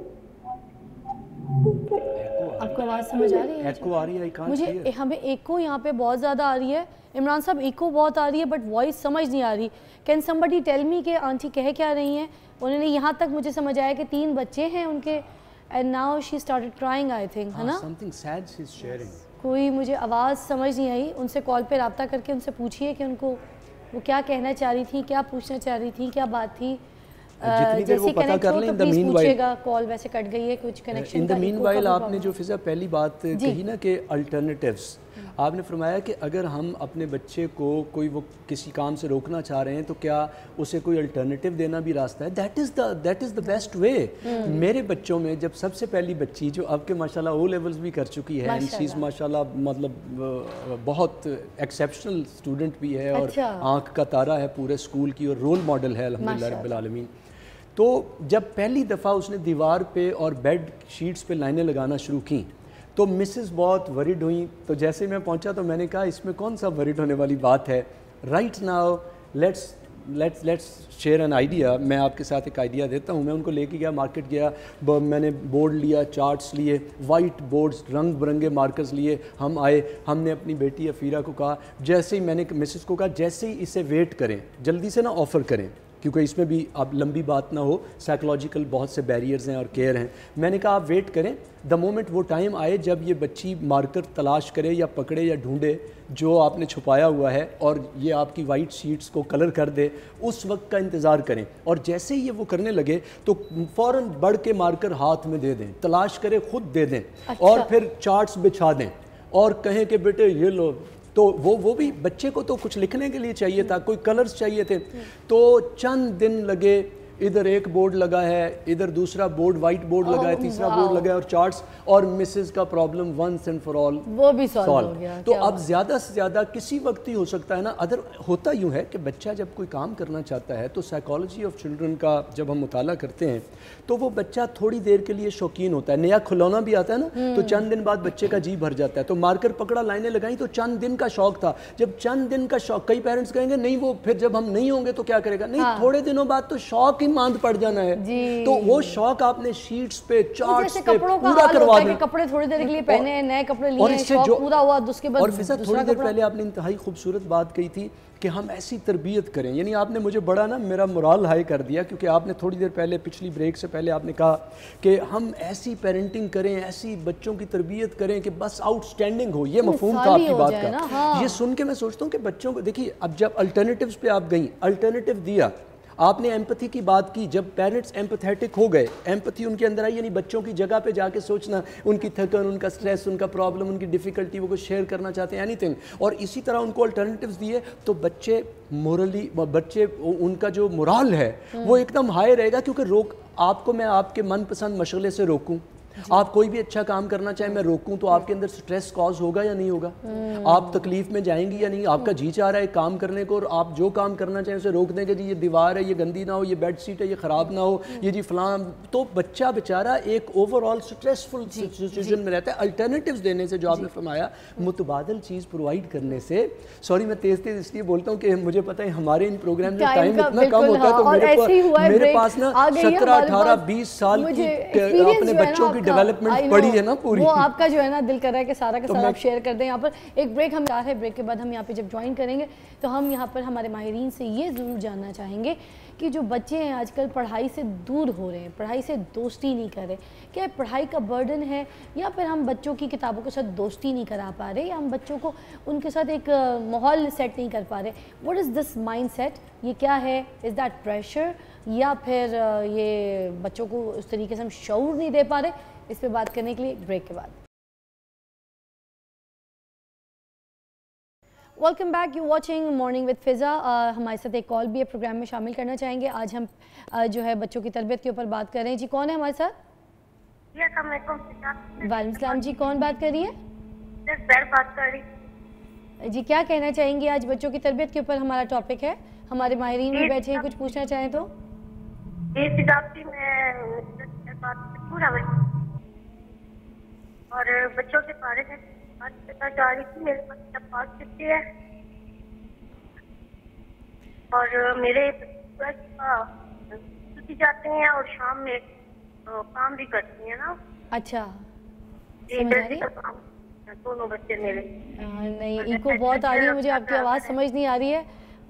آپ کو آواز سمجھ آ رہی ہے؟ مجھے ہمیں ایکو یہاں پہ بہت زیادہ آ رہی ہے. عمران صاحب ایکو بہت آ رہی ہے بٹ وائس سمجھ نہیں آ رہی. کین somebody tell me کہ آنٹی کہہ کیا رہی ہیں؟ انہوں نے یہاں تک مجھے سمجھ آیا کہ 3 بچے ہیں ان کے, and now she started crying I think, ہے نا؟ something sad she's sharing. کوئی مجھے آواز سمجھ نہیں آئی. ان سے کال پہ رابطہ کر کے ان سے پوچھئے کہ ان کو وہ کیا کہنا چاہ رہی تھی, کیا پوچھنا چاہ رہی تھی, کیا بات تھی. جیسی کنیکٹ ہو تو پلیز پوچھے گا. کال ویسے کٹ گئی ہے, کچھ کنیکشن کا. ان دا مین وائل آپ نے جو فضا پہلی بات کہی نا کہ الٹرنیٹیوز, آپ نے فرمایا کہ اگر ہم اپنے بچے کو کوئی وہ کسی کام سے روکنا چاہ رہے ہیں تو کیا اسے کوئی الٹرنیٹیو دینا بھی راستہ ہے. That is the best way. میرے بچوں میں جب سب سے پہلی بچی جو اب کے ماشاءاللہ او لیولز بھی کر چکی ہے, چیز ماشاءاللہ مطلب بہت ایکسیپشنل اسٹوڈنٹ بھی ہے اور آنکھ کا تارا ہے پورے اسکول کی اور رول ماڈل ہے الحمدللہ رب العالمین. تو جب پہلی دفعہ اس نے دیوار پہ اور بیڈ شیٹس پہ لائنیں لگانا شروع کیں تو مسز بہت ورڈ ہوئیں. تو جیسے میں پہنچا تو میں نے کہا اس میں کون سا ورڈ ہونے والی بات ہے. Right now let's share an idea. میں آپ کے ساتھ ایک آئیڈیا دیتا ہوں. میں ان کو لے کے گیا, مارکیٹ گیا, میں نے بورڈ لیا, چارٹس لیے, وائٹ بورڈز, رنگ برنگے مارکرز لیے. ہم آئے, ہم نے اپنی بیٹی افیرہ کو کہا, جیسے ہی میں نے مسز کو کہا جیسے ہی اسے ویٹ کریں, جلدی سے نا آفر کریں, کیونکہ اس میں بھی اب لمبی بات نہ ہو, سائیکلوجیکل بہت سے بیریئرز ہیں اور کیئر ہیں. میں نے کہا آپ ویٹ کریں, دا مومنٹ وہ ٹائم آئے جب یہ بچی مارکر تلاش کرے یا پکڑے یا ڈھونڈے جو آپ نے چھپایا ہوا ہے اور یہ آپ کی وائٹ شیٹس کو کلر کر دے, اس وقت کا انتظار کریں. اور جیسے ہی یہ وہ کرنے لگے تو فوراً بڑھ کے مارکر ہاتھ میں دے دیں, تلاش کرے خود دے دیں, اور پھر چارٹس بچھا دیں اور کہیں کہ بیٹے یہ لو. تو وہ بھی بچے کو تو کچھ لکھنے کے لیے چاہیے تھا, کوئی کلرز چاہیے تھے. تو چند دن لگے, ادھر ایک بورڈ لگا ہے, ادھر دوسرا بورڈ وائٹ بورڈ لگا ہے, تیسرا بورڈ لگا ہے اور چارٹس, اور مسز کا problem once and for all وہ بھی سالو ہو گیا. تو اب زیادہ سے زیادہ کسی وقت ہی ہو سکتا ہے نا. ادر ہوتا یوں ہے کہ بچہ جب کوئی کام کرنا چاہتا ہے تو سائیکالوجی آف چلڈرن کا جب ہم مطالعہ کرتے ہیں تو وہ بچہ تھوڑی دیر کے لیے شوقین ہوتا ہے. نیا کھلونا بھی آتا ہے نا تو چند دن بعد بچے کا جی بھر جاتا ہے. تو مارکر پکڑا, لائنیں لگائیں, تو چند دن کا شوق تھا. جب چند دن کا شوق, کئی پیرنٹس کہیں گے نہیں وہ پھر جب ہم نہیں ہوں گے تو کیا کرے گا, نہیں تھوڑے دنوں بعد تو شوق ہی ماند پڑ جانا ہے. تو وہ شوق آپ نے شیٹس پہ چارٹس پہ پورا کروا دیں. کپڑے تھوڑی دیر کے لیے پہنے ہیں, نئے کپڑے لیے, شوق پورا ہوا, اس کے بعد. اور فضا تھوڑی دیر پہلے آپ نے انتہائی خوبصورت بات کہی تھی کہ ہم ایسی تربیت کریں, یعنی آپ نے مجھے بڑا نا میرا مورال ہائی کر دیا, کیونکہ آپ نے تھوڑی دیر پہلے پچھلی بریک سے پہلے آپ نے کہا کہ ہم ایسی پیرنٹنگ کریں, ایسی بچوں کی تربیت کریں کہ بس آؤٹ اسٹینڈنگ ہو. یہ مفہوم تھا آپ کی بات کا. یہ سن کے میں سوچتا ہوں کہ بچوں کو دیکھیے, اب جب الٹرنیٹیوز پہ آپ گئیں, الٹرنیٹیو دیا, آپ نے ایمپتھی کی بات کی, جب پیرنٹس ایمپتھیٹک ہو گئے, ایمپتھی ان کے اندر آئی, یعنی بچوں کی جگہ پہ جا کے سوچنا, ان کی تھکن, ان کا سٹریس, ان کا پرابلم, ان کی ڈیفیکلٹی, وہ کچھ شیئر کرنا چاہتے ہیں, اینی تھنگ, اور اسی طرح ان کو الٹرنیٹیوز دیے, تو بچے مورلی, بچے ان کا جو مورال ہے وہ ایک دم ہائی رہے گا. کیونکہ آپ کو میں آپ کے من پسند مشغلے سے روکوں, آپ کوئی بھی اچھا کام کرنا چاہیں میں روکوں, تو آپ کے اندر سٹریس کاز ہوگا یا نہیں ہوگا, آپ تکلیف میں جائیں گی یا نہیں, آپ کا جی چاہ رہا ہے کام کرنے کو اور آپ جو کام کرنا چاہیں اسے روک دیں گے, جی یہ دیوار ہے یہ گندی نہ ہو, یہ بیڈ شیٹ ہے یہ خراب نہ ہو, یہ جی فلاں, تو بچہ بیچارہ ایک اوور آل سٹریسفل سچویشن میں رہتا ہے. الٹرنیٹیوز دینے سے, جو آپ نے فرمایا متبادل چیز پرووائڈ کرنے سے, سوری میں تیز تیز اس لیے بولتا ہوں کہ مجھے پتہ ہے ہمارے ان پروگرام میں ٹائم اتنا کم ہوتا ہے, تو میرے پاس نا 17 18 20 سال کی اپنے بچوں کی ڈیولپمنٹ پڑی ہے نا پوری. وہ آپ کا جو ہے نا دل کر رہا ہے کہ سارا کا سارا آپ شیئر کر دیں. یہاں پر ایک بریک ہم ہے, بریک کے بعد ہم یہاں پہ جب جوائن کریں گے تو ہم یہاں پر ہمارے ماہرین سے یہ ضرور جاننا چاہیں گے کہ جو بچے ہیں آج کل پڑھائی سے دور ہو رہے ہیں, پڑھائی سے دوستی نہیں کر رہے, کیا پڑھائی کا برڈن ہے, یا پھر ہم بچوں کی کتابوں کے ساتھ دوستی نہیں کرا پا رہے, یا ہم بچوں کو ان کے ساتھ ایک ماحول سیٹ نہیں کر پا رہے. What is this mindset, یہ کیا ہے, از دیٹ پریشر, یا پھر یہ بچوں کو اس طریقے سے ہم شعور نہیں دے پا رہے. اس پہ بات کرنے کے لیے بریک کے بعد. Welcome back, you watching morning with فضا. ہمارے ساتھ ایک کال بھی ہے, پروگرام میں شامل کرنا چاہیں گے. آج ہم جو ہے بچوں کی تربیت کے اوپر بات کر رہے ہیں. جی کون ہے ہمارے ساتھ؟ وعلیکم السلام. جی کون بات کر رہی ہے؟ بات کر رہی. جی کیا کہنا چاہیں گے, آج بچوں کی تربیت کے اوپر ہمارا ٹاپک ہے, ہمارے ماہرین بھی بیٹھے ہیں, کچھ پوچھنا چاہیں تو. اور بچوں کے بارے میں بات کرنا چاہ رہی تھی. میرے پاس 5 بچے ہیں اور میرے چھٹی جاتے ہیں اور شام میں کام بھی کرتی ہیں نا. اچھا, دونوں بچے میرے. نہیں ایکو بہت آ رہی ہے مجھے, آپ کی آواز سمجھ نہیں آ رہی ہے.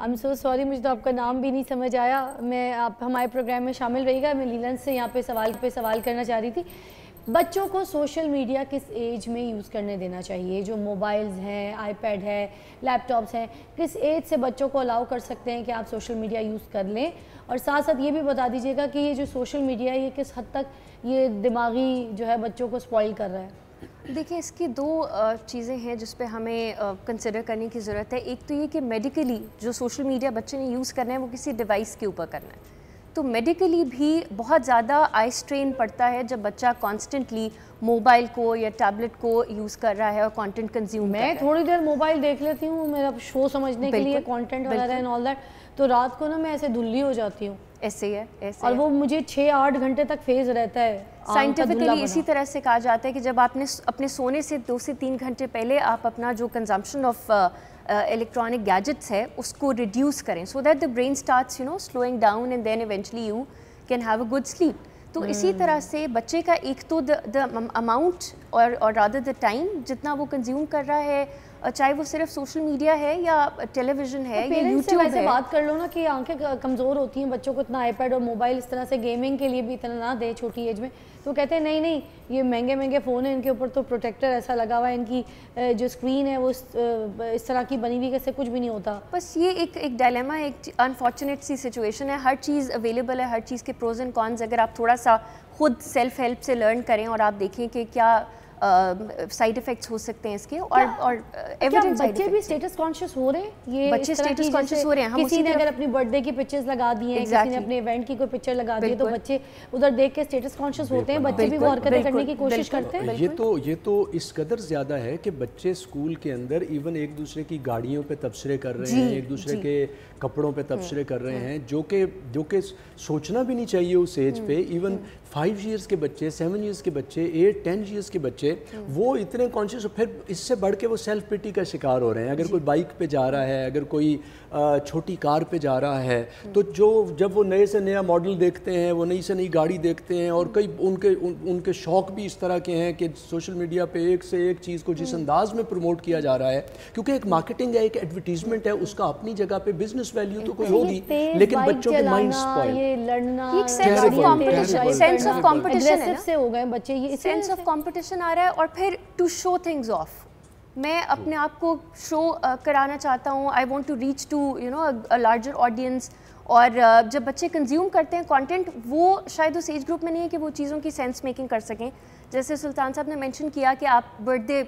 I'm so sorry, مجھے تو آپ کا نام بھی نہیں سمجھ آیا. میں آپ ہمارے پروگرام میں شامل رہی گا. میں لیلن سے یہاں پہ سوال کرنا چاہ رہی تھی. بچوں کو سوشل میڈیا کس ایج میں یوز کرنے دینا چاہیے؟ جو موبائلز ہیں, آئی پیڈ ہے, لیپ ٹاپس ہیں, کس ایج سے بچوں کو الاؤ کر سکتے ہیں کہ آپ سوشل میڈیا یوز کر لیں؟ اور ساتھ ساتھ یہ بھی بتا دیجیے گا کہ یہ جو سوشل میڈیا ہے یہ کس حد تک یہ دماغی جو ہے بچوں کو سپوائل کر رہا ہے؟ دیکھیں اس کی 2 چیزیں ہیں جس پہ ہمیں کنسیڈر کرنے کی ضرورت ہے. ایک تو یہ کہ میڈیکلی جو سوشل میڈیا بچے نے یوز کرنا ہے وہ کسی ڈیوائس کے اوپر کرنا ہے. تو میڈیکلی بھی بہت زیادہ آئی سٹرین پڑتا ہے جب بچہ کانسٹنٹلی موبائل کو یا ٹیبلٹ کو یوز کر رہا ہے اور کانٹینٹ کنزیوم کر رہا ہے. میں تھوڑی دیر موبائل دیکھ لیتی ہوں میرا شو سمجھنے کے لیے, کانٹینٹ وغیرہ اینڈ آل دیٹ, تو رات کو نا میں ایسے دھلی ہو جاتی ہوں. ایسے ہی ہے, اور وہ مجھے 6-8 گھنٹے تک فیز رہتا ہے. سائنٹیفکلی اسی طرح سے کہا جاتا ہے کہ جب آپ نے اپنے سونے سے 2 سے 3 گھنٹے پہلے آپ اپنا جو کنزمپشن آف الیکٹرانک گیجٹس ہے اس کو ریڈیوس کریں, so that the brain starts slowing down and then eventually you can have a good sleep. تو اسی طرح سے بچے کا ایک تو دا اماؤنٹ اور رادر دا ٹائم جتنا وہ کنزیوم کر رہا ہے, چاہے وہ صرف سوشل میڈیا ہے یا ٹیلی ویژن ہے یا یوٹیوب ہے. ویسے بات کر لو نا کہ آنکھیں کمزور ہوتی ہیں بچوں کو, اتنا آئی پیڈ اور موبائل اس طرح سے گیمنگ کے لیے بھی اتنا نہ دے چھوٹی ایج میں, تو کہتے ہیں نہیں یہ مہنگے فون ہیں, ان کے اوپر تو پروٹیکٹر ایسا لگا ہوا ہے, ان کی جو اسکرین ہے وہ اس طرح کی بنی ہوئی کہ اس سے کچھ بھی نہیں ہوتا. بس یہ ایک ڈائلیما ہے, ایک انفارچونیٹ سی سچویشن ہے. ہر چیز اویلیبل ہے, ہر چیز کے پروز اینڈ کونز. اگر آپ تھوڑا سا خود سیلف ہیلپ سے لرن کریں اور آپ دیکھیں کہ کیا سائڈ افیکٹس ہو سکتے ہیں اس کے, اور ایویڈنٹ سائڈ بچے بھی اسٹیٹس کانشیس ہو رہے ہیں, یہ بچے اسٹیٹس کانشیس ہو رہے ہیں. کسی نے اگر اپنی برتھ ڈے کی پکچرز لگا دی ہیں, کسی نے اپنے ایونٹ کی کوئی پکچر لگا دی ہے, تو بچے ادھر دیکھ کے اسٹیٹس کانشیس ہوتے ہیں, بچے بھی وہ حرکتیں کرنے کی کوشش کرتے ہیں. یہ تو اس قدر زیادہ ہے کہ بچے اسکول کے اندر ایون ایک دوسرے کی گاڑیوں پہ تبصرے کر رہے ہیں, ایک دوسرے کے کپڑوں پہ تبصرے کر رہے ہیں, جو کہ سوچنا بھی نہیں چاہیے اس ایج پہ. ایون 5 ایئرس کے بچے, 7 ایئرس کے بچے, 8 10 ایئرس کے بچے, وہ اتنے کانشیس, پھر اس سے بڑھ کے وہ سیلف پٹی کا شکار ہو رہے ہیں. اگر کوئی بائک پہ جا رہا ہے, اگر کوئی چھوٹی کار پہ جا رہا ہے, تو جب وہ نئے سے نیا ماڈل دیکھتے ہیں, وہ نئی سے نئی گاڑی دیکھتے ہیں, اور کئی ان کے شوق بھی اس طرح کے ہیں کہ سوشل میڈیا پہ ایک سے ایک چیز کو جس انداز میں پروموٹ کیا جا رہا ہے, کیونکہ ایک مارکیٹنگ ہے, ایک ایڈورٹائزمنٹ ہے, اس کا اپنی جگہ پہ بزنس ویلیو تو کوئی ہوگی, لیکن بچوں کے مائنڈ سپوائل, یہ لڑنا, ایک سینس آف کمپٹیشن ہے سے ہو گئے بچے, یہ سینس آف کمپٹیشن آ رہا ہے. اور پھر ٹو شو تھنگز آف, میں اپنے آپ کو شو کرانا چاہتا ہوں, I want to reach to you know a larger audience. اور جب بچے کنزیوم کرتے ہیں کانٹینٹ, وہ شاید اس ایج گروپ میں نہیں ہے کہ وہ چیزوں کی سینس میکنگ کر سکیں. جیسے سلطان صاحب نے مینشن کیا کہ آپ برتھ ڈے,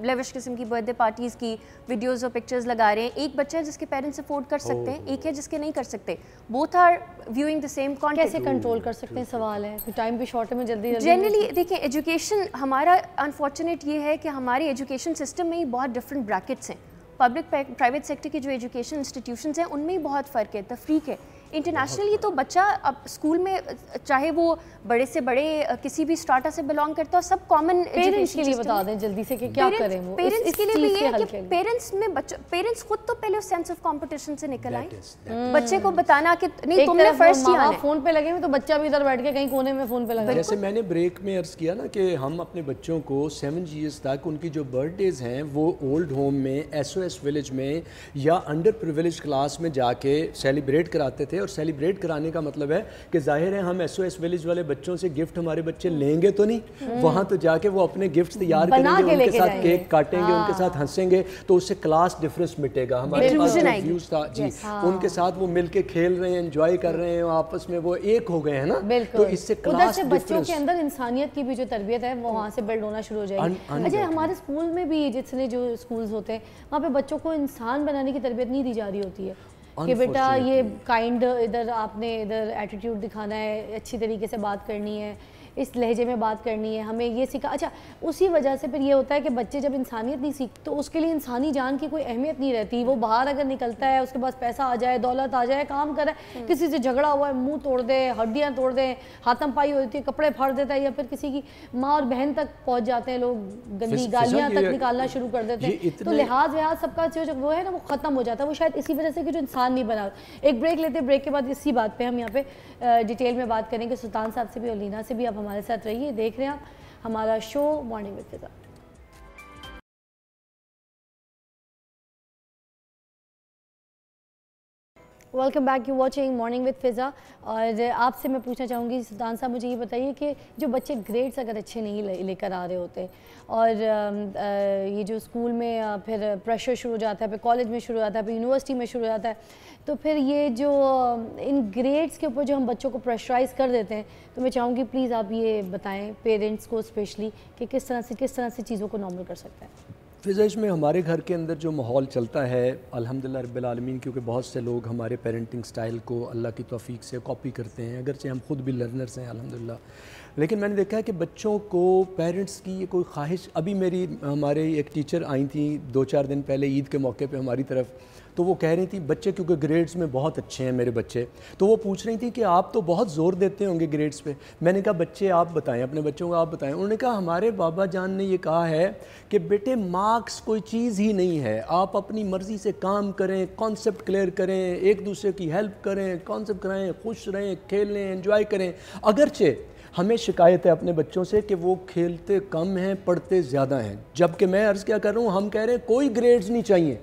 لیوش قسم کی برتھ ڈے پارٹیز کی ویڈیوز اور پکچرز لگا رہے ہیں. ایک بچہ ہے جس کے پیرنٹس افورڈ کر سکتے ہیں, ایک ہے جس کے نہیں کر سکتے. Both are viewing the same content. کیسے کنٹرول کر سکتے ہیں, سوال ہے, ٹائم بھی شارٹ ہے, میں جلدی جنرلی دیکھیں ایجوکیشن ہمارا انفارچونیٹ یہ ہے کہ ہمارے ایجوکیشن سسٹم میں ہی بہت ڈفرینٹ بریکٹس ہیں. پبلک پرائیویٹ سیکٹر کی جو ایجوکیشن انسٹیٹیوشنز ہیں ان میں ہی بہت فرق ہے, تفریق ہے. انٹرنیشنلی تو بچہ اب اسکول میں چاہے وہ بڑے سے بڑے کسی بھی اسٹارٹا سے بلانگ کرتا ہو, سب کامن. پیرنٹس کے لیے بتا دیں جلدی سے کہ کیا کریں. وہ پیرنٹس کے لیے بھی ہے کہ پیرنٹس میں پیرنٹس خود تو پہلے اس سینس آف کمپٹیشن سے نکل آئیں. بچے کو بتانا کہ نہیں تم نے فرسٹ ہی آنا ہے. فون پہ لگے ہوئے تو بچہ بھی ادھر بیٹھ کے کہیں کونے میں فون پہ لگا. جیسے میں نے بریک میں عرض کیا نا کہ ہم اپنے بچوں کو 7 ایئرس تک ان کی جو برتھ ڈیز ہیں وہ اولڈ ہوم میں, SOS ولیج میں یا انڈر پریویلیج کلاس میں جا کے سیلیبریٹ کراتے تھے. اور سیلیبریٹ کرانے کا مطلب ہے کہ ظاہر ہے ہم SOS ولیج والے بچوں سے گفٹ ہمارے بچے لیں گے تو نہیں, وہاں تو جا کے وہ اپنے گفٹ تیار کریں گے, ان کے ساتھ کیک کاٹیں گے, ان کے ساتھ ہنسیں گے, تو اس سے کلاس ڈفرنس مٹے گا. ہمارے پاس جو ویوز تھا جی, ان کے ساتھ وہ مل کے کھیل رہے ہیں, انجوائے کر رہے ہیں, آپس میں وہ ایک ہو گئے ہیں نا, تو اس سے کلاس ڈفرنس. بچوں کے اندر انسانیت کی بھی جو تربیت ہے وہ وہاں سے بلڈ ہونا شروع ہو جائے گی. اچھا, ہمارے اسکول میں بھی جتنے جو اسکولز ہوتے ہیں وہاں پہ بچوں کو انسان بنانے کی تربیت نہیں دی جا رہی ہوتی ہے کہ بیٹا یہ کائنڈ, ادھر آپ نے ادھر ایٹیٹیوڈ دکھانا ہے, اچھی طریقے سے بات کرنی ہے, اس لہجے میں بات کرنی ہے, ہمیں یہ سکھا. اچھا, اسی وجہ سے پھر یہ ہوتا ہے کہ بچے جب انسانیت نہیں سیکھتے تو اس کے لیے انسانی جان کی کوئی اہمیت نہیں رہتی. وہ باہر اگر نکلتا ہے, اس کے پاس پیسہ آ جائے, دولت آ جائے, کام کرے, کسی سے جھگڑا ہوا ہے, منہ توڑ دے, ہڈیاں توڑ دیں, ہاتھم پائی ہوتی ہے, کپڑے پھاڑ دیتا ہے, یا پھر کسی کی ماں اور بہن تک پہنچ جاتے ہیں لوگ, گندی گالیاں تک نکالنا شروع کر دیتے ہیں. تو لحاظ سب کا جو وہ ہے نا وہ ختم ہو جاتا ہے. وہ شاید اسی وجہ سے کہ جو انسان نہیں بنا. ایک بریک لیتے ہیں, بریک کے بعد اسی بات پہ ہم یہاں پہ ڈیٹیل میں بات کریں گے. سلطان صاحب سے بھی اور لینا سے بھی آپ ہمارے ساتھ رہیے. دیکھ رہے ہیں آپ ہمارا شو مارننگ وتھ فضا. Welcome back, you watching morning with فضا. اور آپ سے میں پوچھنا چاہوں گی سلطان صاحب, مجھے یہ بتائیے کہ جو بچے گریڈز اگر اچھے نہیں لے کر آ رہے ہوتے, اور یہ جو اسکول میں پھر پریشر شروع ہو جاتا ہے, پھر کالج میں شروع ہو جاتا ہے, پھر یونیورسٹی میں شروع ہو جاتا ہے, تو پھر یہ جو ان گریڈز کے اوپر جو ہم بچوں کو پریشرائز کر دیتے ہیں, تو میں چاہوں گی پلیز آپ یہ بتائیں پیرنٹس کو اسپیشلی کہ کس طرح سے چیزوں کو نارمل کر سکتے ہیں. فضا, اس میں ہمارے گھر کے اندر جو ماحول چلتا ہے الحمدللہ رب العالمین, کیونکہ بہت سے لوگ ہمارے پیرنٹنگ سٹائل کو اللہ کی توفیق سے کاپی کرتے ہیں, اگرچہ ہم خود بھی لرنرز ہیں الحمدللہ, لیکن میں نے دیکھا ہے کہ بچوں کو پیرنٹس کی یہ کوئی خواہش. ابھی ہمارے ایک ٹیچر آئی تھیں 2-4 دن پہلے عید کے موقع پہ ہماری طرف, تو وہ کہہ رہی تھی بچے کیونکہ گریڈز میں بہت اچھے ہیں میرے بچے, تو وہ پوچھ رہی تھی کہ آپ تو بہت زور دیتے ہوں گے گریڈز پہ. میں نے کہا بچے آپ بتائیں, اپنے بچوں کو آپ بتائیں. انہوں نے کہا ہمارے بابا جان نے یہ کہا ہے کہ بیٹے مارکس کوئی چیز ہی نہیں ہے, آپ اپنی مرضی سے کام کریں, کانسیپٹ کلیئر کریں, ایک دوسرے کی ہیلپ کریں, کانسیپٹ کرائیں, خوش رہیں, کھیلیں, انجوائے کریں. اگرچہ ہمیں شکایت ہے اپنے بچوں سے کہ وہ کھیلتے کم ہیں, پڑھتے زیادہ ہیں, جبکہ میں عرض کیا کر رہا ہوں, ہم کہہ رہے ہیں کوئی گریڈز نہیں چاہیے.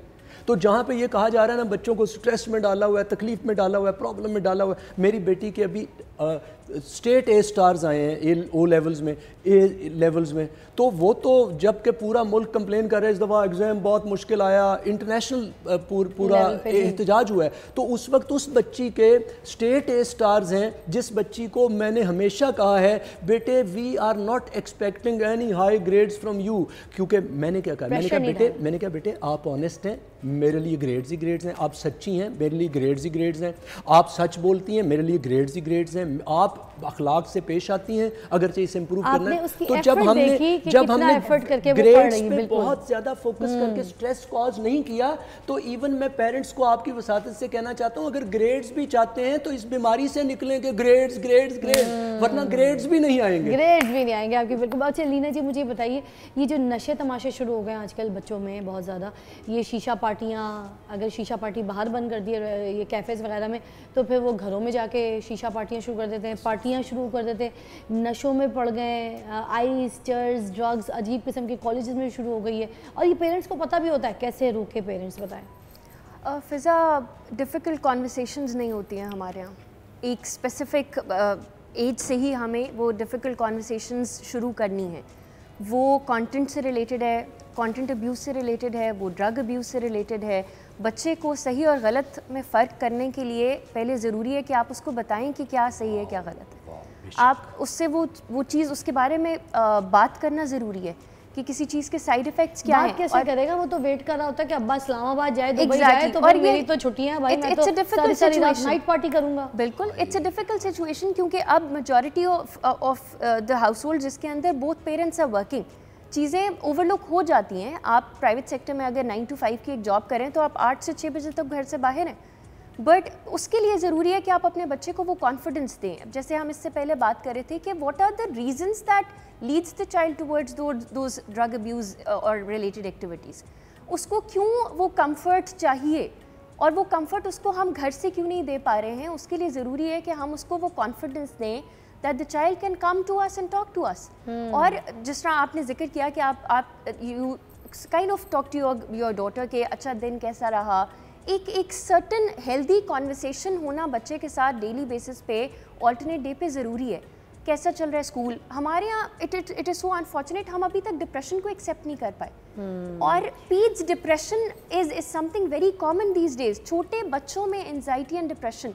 تو جہاں پہ یہ کہا جا رہا ہے نا بچوں کو سٹریس میں ڈالا ہوا ہے, تکلیف میں ڈالا ہوا ہے, پرابلم میں ڈالا ہوا ہے. میری بیٹی کے ابھی اسٹیٹ اے سٹارز آئے ہیں او لیولز میں, اے لیولز میں, تو وہ تو جب کہ پورا ملک کمپلین کر رہے اس دفعہ ایگزام بہت مشکل آیا, انٹرنیشنل پورا احتجاج ہوا ہے, تو اس وقت اس بچی کے اسٹیٹ اے سٹارز ہیں جس بچی کو میں نے ہمیشہ کہا ہے بیٹے we are not expecting any high grades from you, کیونکہ میں نے کیا کہا, میں نے کہا بیٹے آپ آنیسٹ ہیں, میرے لیے گریڈز ہی گریڈز ہیں, آپ سچی ہیں میرے لیے گریڈز ہی گریڈز ہیں, آپ سچ بولتی ہیں میرے لیے گریڈز ہی گریڈز ہیں, آپ اخلاق سے پیش آتی ہیں اگرچہ اسے امپروو کرنا ہے. تو جب ہم نے گریڈز پہ بہت زیادہ فوکس کر کے سٹریس کاز نہیں کیا, تو ایون میں پیرنٹس کو آپ کی وساطت سے کہنا چاہتا ہوں اگر گریڈز بھی چاہتے ہیں تو اس بیماری سے نکلیں کہ گریڈز گریڈز گریڈز, ورنہ گریڈز بھی نہیں آئیں گے, گریڈز بھی نہیں آئیں گے آپ کی بالکل. اچھا لینا جی مجھے بتائیے, یہ جو نشے تماشے شروع ہو گئے آج کل بچوں میں بہت زیادہ, یہ شیشہ پارٹیاں, اگر شیشہ پارٹی باہر بند کر دی یہ کیفیز وغیرہ میں, تو پھر وہ گھروں میں جا کے شیشہ پارٹیاں شروع کر دیتے ہیں, پارٹیاں شروع کر دیتے ہیں, نشوں میں پڑ گئے, آئس, چرس, ڈرگز عجیب قسم کے کالجز میں شروع ہو گئی ہے, اور یہ پیرنٹس کو پتہ بھی ہوتا ہے, کیسے روکے پیرنٹس بتائیں. فضا ڈیفیکلٹ کانورسیشنز نہیں ہوتی ہیں ہمارے یہاں, ایک اسپیسیفک ایج سے ہی ہمیں وہ ڈیفیکلٹ کانورسیشنز شروع کرنی ہیں. وہ کانٹینٹ سے ریلیٹڈ ہے, کانٹینٹ ابیوز سے ریلیٹڈ ہے, وہ ڈرگ ابیوز سے ریلیٹڈ ہے. بچے کو صحیح اور غلط میں فرق کرنے کے لیے پہلے ضروری ہے کہ آپ اس کو بتائیں کہ کیا صحیح ہے کیا غلط ہے. آپ اس سے وہ چیز اس کے بارے میں بات کرنا ضروری ہے کہ کسی چیز کے سائیڈ ایفیکٹس کیا ہیں. بات کیسے کرے گا, وہ تو ویٹ کر رہا ہوتا ہے کہ ابا اسلام آباد جائے, دبئی جائے, تو میری تو چھٹیاں ہیں بھائی, میں تو ساری رات نائٹ پارٹی کروں گا. بالکل اٹس اے ڈیفیکلٹ سچویشن, کیونکہ اب majority of the house hold جس کے اندر بوتھ پیرنٹس آر ورکنگ, چیزیں اوور لک ہو جاتی ہیں. آپ پرائیویٹ سیکٹر میں اگر 9 to 5 کی ایک جاب کریں تو آپ 8 سے 6 بجے تک گھر سے باہر ہیں, بٹ اس کے لیے ضروری ہے کہ آپ اپنے بچے کو وہ کانفیڈنس دیں. جیسے ہم اس سے پہلے بات کر رہے تھے کہ what are the reasons that leads the child towards those drug abuse اور ریلیٹڈ ایکٹیویٹیز. اس کو کیوں وہ کمفرٹ چاہیے, اور وہ کمفرٹ اس کو ہم گھر سے کیوں نہیں دے پا رہے ہیں. اس کے لیے ضروری ہے کہ ہم اس کو وہ کانفیڈنس دیں that the child can come to us and talk to us. اور جس طرح آپ نے ذکر کیا کہ آپ you kind of talk to your daughter کہ اچھا دن کیسا رہا, ایک سرٹن ہیلدی کانورسیشن ہونا بچے کے ساتھ ڈیلی بیسس پہ, آلٹرنیٹ ڈے پہ ضروری ہے. کیسا چل رہا ہے اسکول. ہمارے یہاں اٹ از سو انفارچونیٹ, ہم ابھی تک ڈپریشن کو ایکسیپٹ نہیں کر پائے, اور peds depression is something very common these days. چھوٹے بچوں میں انزائٹی اینڈ ڈپریشن,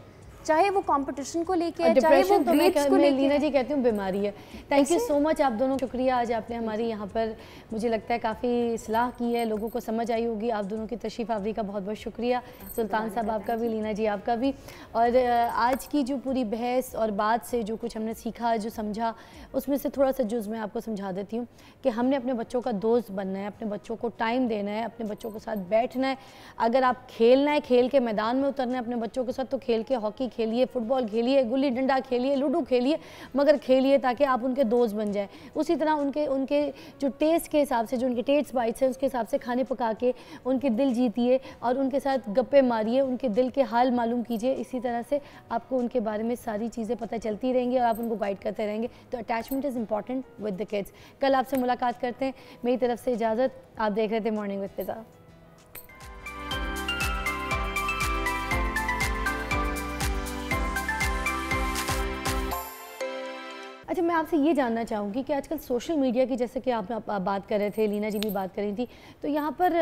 چاہے وہ کمپٹیشن کو لے کے, چاہے وہ گریڈز کو لے کے. لینا جی کہتی ہوں بیماری ہے. تھینک یو سو مچ آپ دونوں, شکریہ. آج آپ نے ہماری یہاں پر مجھے لگتا ہے کافی اصلاح کی ہے, لوگوں کو سمجھ آئی ہوگی. آپ دونوں کی تشریف آوری کا بہت بہت شکریہ. سلطان صاحب آپ کا بھی, لینا جی آپ کا بھی. اور آج کی جو پوری بحث اور بات سے جو کچھ ہم نے سیکھا, جو سمجھا, اس میں سے تھوڑا سا جز میں آپ کو سمجھا دیتی ہوں کہ ہم نے اپنے بچوں کا دوست بننا ہے, اپنے بچوں کو ٹائم دینا ہے, اپنے بچوں کے ساتھ بیٹھنا ہے. اگر آپ کھیلنا ہے, کھیل کے میدان میں اترنا ہے اپنے بچوں کے ساتھ, تو کھیل کے ہاکی کھیلیے, فٹ بال کھیلیے, گلی ڈنڈا کھیلیے, لوڈو کھیلیے, مگر کھیلیے تاکہ آپ ان کے دوست بن جائیں. اسی طرح ان کے جو ٹیسٹ کے حساب سے, جو ان کے ٹیسٹ بائٹس ہیں, اس کے حساب سے کھانے پکا کے ان کے دل جیتیے, اور ان کے ساتھ گپے ماریے, ان کے دل کے حال معلوم کیجیے. اسی طرح سے آپ کو ان کے بارے میں ساری چیزیں پتہ چلتی رہیں گی اور آپ ان کو گائیڈ کرتے رہیں گے. تو attachment is important with the kids. کل آپ سے ملاقات کرتے ہیں. میری طرف سے اجازت. آپ دیکھ رہے تھے مارننگ ود فضا. اچھا میں آپ سے یہ جاننا چاہوں گی کہ آج کل سوشل میڈیا کی, جیسے کہ آپ بات کر رہے تھے, لینا جی بھی بات کر رہی تھی, تو یہاں پر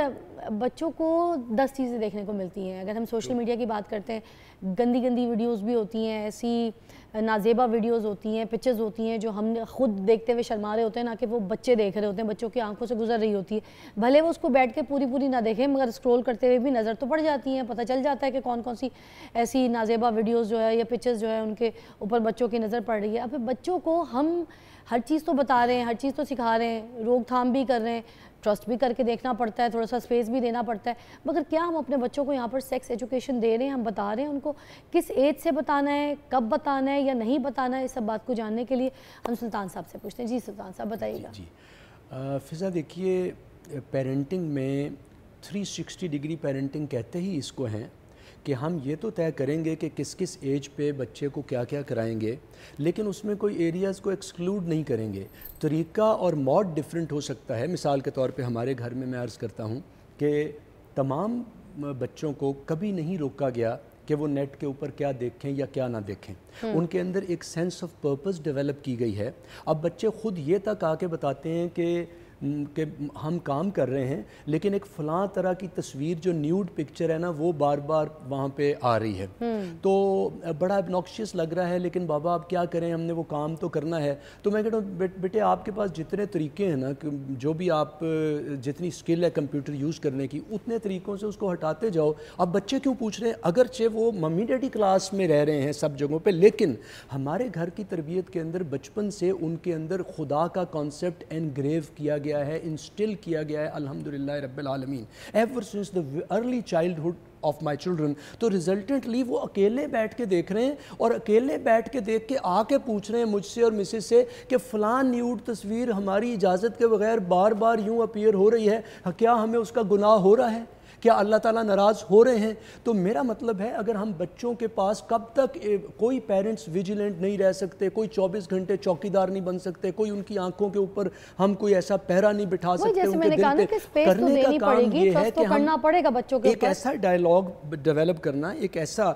بچوں کو 10 چیزیں دیکھنے کو ملتی ہیں. اگر ہم سوشل میڈیا کی بات کرتے ہیں, گندی گندی ویڈیوز بھی ہوتی ہیں, ایسی نازیبہ ویڈیوز ہوتی ہیں, پکچرز ہوتی ہیں جو ہم خود دیکھتے ہوئے شرما رہے ہوتے ہیں, نہ کہ وہ بچے دیکھ رہے ہوتے ہیں, بچوں کی آنکھوں سے گزر رہی ہوتی ہے. بھلے وہ اس کو بیٹھ کے پوری نہ دیکھیں, مگر اسکرول کرتے ہوئے بھی نظر تو پڑ جاتی ہیں, پتہ چل جاتا ہے کہ کون سی ایسی نازیبہ ویڈیوز جو ہے یا پکچرز جو ہے ان کے اوپر بچوں کی نظر پڑ رہی ہے. اب بچوں کو ہم ہر چیز تو بتا رہے ہیں, ہر چیز تو سکھا رہے ہیں, روک تھام بھی کر رہے ہیں, ٹرسٹ بھی کر کے دیکھنا پڑتا ہے, تھوڑا سا اسپیس بھی دینا پڑتا ہے, مگر کیا ہم اپنے بچوں کو یہاں پر سیکس ایجوکیشن دے رہے ہیں؟ ہم بتا رہے ہیں ان کو کس ایج سے بتانا ہے, کب بتانا ہے یا نہیں بتانا ہے؟ اس سب بات کو جاننے کے لیے ہم سلطان صاحب سے پوچھتے ہیں. جی سلطان صاحب بتائیے گا. جی فضا, دیکھیے پیرنٹنگ میں 360 ڈگری پیرنٹنگ کہتے ہی اس کو ہیں کہ ہم یہ تو طے کریں گے کہ کس کس ایج پہ بچے کو کیا کیا کرائیں گے, لیکن اس میں کوئی ایریاز کو ایکسکلوڈ نہیں کریں گے. طریقہ اور موڈ ڈیفرنٹ ہو سکتا ہے. مثال کے طور پہ ہمارے گھر میں عرض کرتا ہوں کہ تمام بچوں کو کبھی نہیں روکا گیا کہ وہ نیٹ کے اوپر کیا دیکھیں یا کیا نہ دیکھیں. ان کے اندر ایک سینس آف پرپس ڈیولپ کی گئی ہے. اب بچے خود یہ تک آ کے بتاتے ہیں کہ ہم کام کر رہے ہیں لیکن ایک فلاں طرح کی تصویر جو نیوڈ پکچر ہے نا وہ بار بار وہاں پہ آ رہی ہے. تو بڑا ابناکشیس لگ رہا ہے لیکن بابا آپ کیا کریں, ہم نے وہ کام تو کرنا ہے. تو میں کہتا ہوں بیٹے آپ کے پاس جتنے طریقے ہیں نا, جو بھی آپ جتنی سکل ہے کمپیوٹر یوز کرنے کی, اتنے طریقوں سے اس کو ہٹاتے جاؤ. اب بچے کیوں پوچھ رہے ہیں, اگرچہ وہ ممی ڈیڈی کلاس میں رہ رہے ہیں سب جگہوں پہ, لیکن ہمارے گھر کی تربیت کے اندر بچپن سے ان کے اندر خدا کا کانسیپٹ انگریو کیا گیا ہے, انسٹل کیا گیا ہے الحمدللہ رب العالمین, ever since the early childhood of my children. تو ریزلٹنٹلی وہ اکیلے بیٹھ کے دیکھ رہے ہیں اور اکیلے بیٹھ کے دیکھ کے آ کے پوچھ رہے ہیں مجھ سے اور مسز سے کہ فلاں نیوڈ تصویر ہماری اجازت کے بغیر بار بار یوں اپیئر ہو رہی ہے, کیا ہمیں اس کا گناہ ہو رہا ہے, کیا اللہ تعالیٰ ناراض ہو رہے ہیں. تو میرا مطلب ہے اگر ہم بچوں کے پاس کب تک کوئی پیرنٹس ویجیلنٹ نہیں رہ سکتے, کوئی 24 گھنٹے چوکیدار نہیں بن سکتے, کوئی ان کی آنکھوں کے اوپر ہم کوئی ایسا پہرا نہیں بٹھا سکتے ان کے دل پہ. کرنے کا کام یہ ہے کہ ہم ایک ایسا ڈائیلاگ ڈیولپ کرنا, ایک ایسا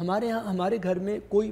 ہمارے گھر میں کوئی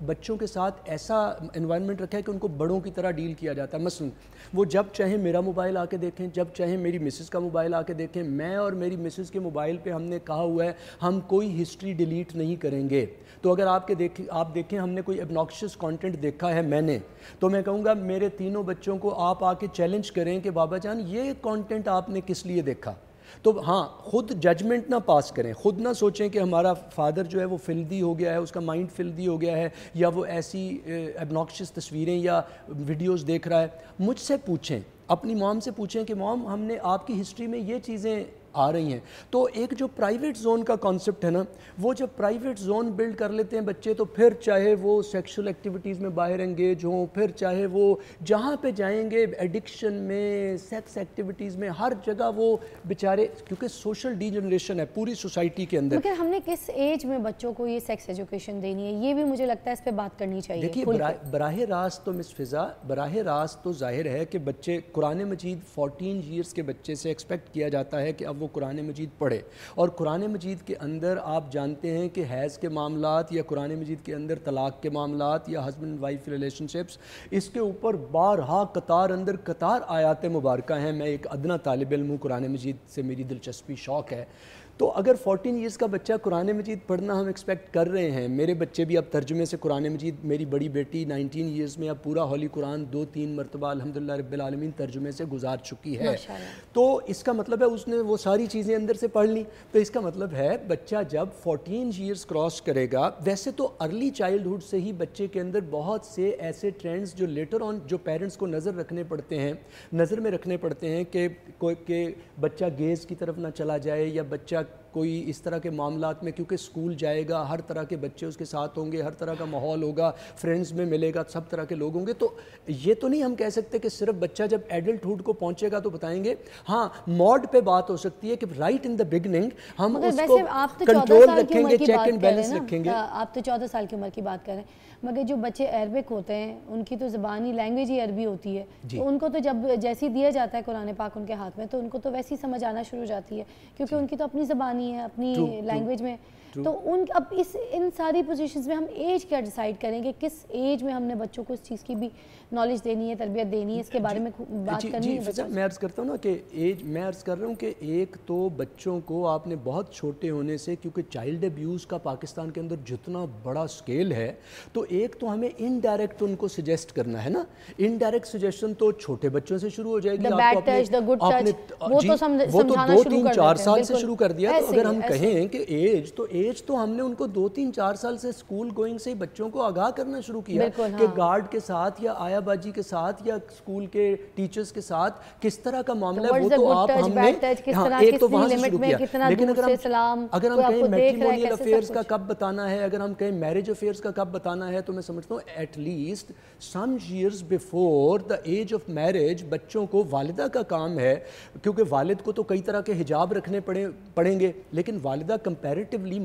بچوں کے ساتھ ایسا انوائرمنٹ رکھا ہے کہ ان کو بڑوں کی طرح ڈیل کیا جاتا ہے. مثلا وہ جب چاہیں میرا موبائل آ کے دیکھیں, جب چاہیں میری مسز کا موبائل آ کے دیکھیں. میں اور میری مسز کے موبائل پہ ہم نے کہا ہوا ہے ہم کوئی ہسٹری ڈیلیٹ نہیں کریں گے. تو اگر آپ دیکھیں ہم نے کوئی ابناکشس کانٹینٹ دیکھا ہے میں نے, تو میں کہوں گا میرے تینوں بچوں کو آپ آ کے چیلنج کریں کہ بابا جان یہ کانٹینٹ آپ نے کس لیے دیکھا. تو ہاں خود ججمنٹ نہ پاس کریں, خود نہ سوچیں کہ ہمارا فادر جو ہے وہ فلدی ہو گیا ہے, اس کا مائنڈ فلدی ہو گیا ہے, یا وہ ایسی ابناکشس تصویریں یا ویڈیوز دیکھ رہا ہے. مجھ سے پوچھیں, اپنی مام سے پوچھیں کہ مام ہم نے آپ کی ہسٹری میں یہ چیزیں آ رہی ہیں. تو ایک جو پرائیویٹ زون کا کانسیپٹ ہے نا, وہ جب پرائیویٹ زون بلڈ کر لیتے ہیں بچے, تو پھر چاہے وہ سیکشل ایکٹیویٹیز میں باہر انگیج ہوں, پھر چاہے وہ جہاں پہ جائیں گے ایڈکشن میں, سیکس ایکٹیویٹیز میں, ہر جگہ وہ بیچارے, کیونکہ سوشل ڈی جنریشن ہے پوری سوسائٹی کے اندر. مگر ہم نے کس ایج میں بچوں کو یہ سیکس ایجوکیشن دینی ہے, یہ بھی مجھے لگتا ہے اس پہ بات کرنی چاہیے. دیکھیے براہ راست تو مس فضا, براہ راست تو ظاہر ہے کہ بچے قرآن مجید 14 ایئرس کے بچے سے ایکسپیکٹ کیا جاتا ہے کہ اب وہ قرآن مجید پڑھے. اور قرآن مجید کے اندر آپ جانتے ہیں کہ حیض کے معاملات, یا قرآن مجید کے اندر طلاق کے معاملات, یا ہسبینڈ وائف ریلیشن شپس, اس کے اوپر بارہا قطار اندر قطار آیات مبارکہ ہیں. میں ایک ادنا طالب علم ہوں, قرآن مجید سے میری دلچسپی شوق ہے. تو اگر 14 ایئرس کا بچہ قرآن مجید پڑھنا ہم ایکسپیکٹ کر رہے ہیں, میرے بچے بھی اب ترجمے سے قرآن مجید, میری بڑی بیٹی 19 ایئرس میں اب پورا ہولی قرآن 2-3 مرتبہ الحمدللہ رب العالمین ترجمے سے گزار چکی ہے. تو اس کا مطلب ہے اس نے وہ ساری چیزیں اندر سے پڑھ لی. تو اس کا مطلب ہے بچہ جب 14 ایئرس کراس کرے گا, ویسے تو ارلی چائلڈہڈ سے ہی بچے کے اندر بہت سے ایسے ٹرینڈز جو لیٹر آن جو پیرنٹس کو نظر میں رکھنے پڑتے ہیں کہ بچہ گیز کی طرف نہ چلا جائے, یا بچہ کوئی اس طرح کے معاملات میں, کیونکہ سکول جائے گا, ہر طرح کے بچے اس کے ساتھ ہوں گے, ہر طرح کا ماحول ہوگا, فرینڈز میں ملے گا, سب طرح کے لوگ ہوں گے. تو یہ تو نہیں ہم کہہ سکتے کہ صرف بچہ جب ایڈلٹہڈ کو پہنچے گا تو بتائیں گے. ہاں موڈ پہ بات ہو سکتی ہے کہ رائٹ ان دا بگننگ ہم اس کو کنٹرول رکھیں گے, چیک اینڈ بیلنس رکھیں گے. آپ تو 14 سال کی عمر کی بات کر رہے ہیں, مگر جو بچے عربک ہوتے ہیں ان کی تو زبانی لینگویج ہی عربی ہوتی ہے. تو ان کو تو جب جیسی دیا جاتا ہے قرآن پاک ان کے ہاتھ میں, تو ان کو تو ویسی سمجھ آنا شروع ہو جاتی ہے, کیونکہ ان کی تو اپنی زبانی ہے, اپنی لینگویج میں. تو اب ان ساری پوزیشنز میں ہم ایج کیا ڈیسائیڈ کریں گے, کس ایج میں ہم نے بچوں کو اس چیز کی بھی نالج دینی ہے, تربیت دینی ہے, اس کے بارے میں بات کرنی ہے. میں عرض کرتا ہوں نا کہ میں عرض کر رہا ہوں کہ ایک تو بچوں کو آپ نے بہت چھوٹے ہونے سے, کیونکہ چائلڈ ابیوز کا پاکستان کے اندر جتنا بڑا سکیل ہے, تو ایک تو ہمیں انڈائریکٹ ان کو سجیسٹ کرنا ہے نا. انڈائریکٹ سجیشن تو چھوٹے بچوں سے شروع ہو جائے گی. وہ تو 2-3-4 سال سے شروع کر دیا. تو اگر ہم کہیں کہ ایج تو ہم نے ان کو 2-3-4 سال سے اسکول گوئنگ سے بچوں کو آگاہ کرنا شروع کیا کہ گارڈ کے ساتھ یا آیا باجی کے ساتھ یا اسکول کے ٹیچرز کے ساتھ کس طرح کا معاملہ ہے, وہ تو آپ ہم نے ایک تو وہاں سے شروع کیا. لیکن اگر ہم کہیں میٹریمونیل افیئرز کا کب بتانا ہے, اگر ہم کہیں میرج افیئرز کا کب بتانا ہے, تو میں سمجھتا ہوں at least some years before the age of marriage بچوں کو والدہ کا کام ہے, کیونکہ والد کو تو کئی طرح کے حجاب رکھنے پڑیں گے, لیکن والدہ کمپیریٹیولی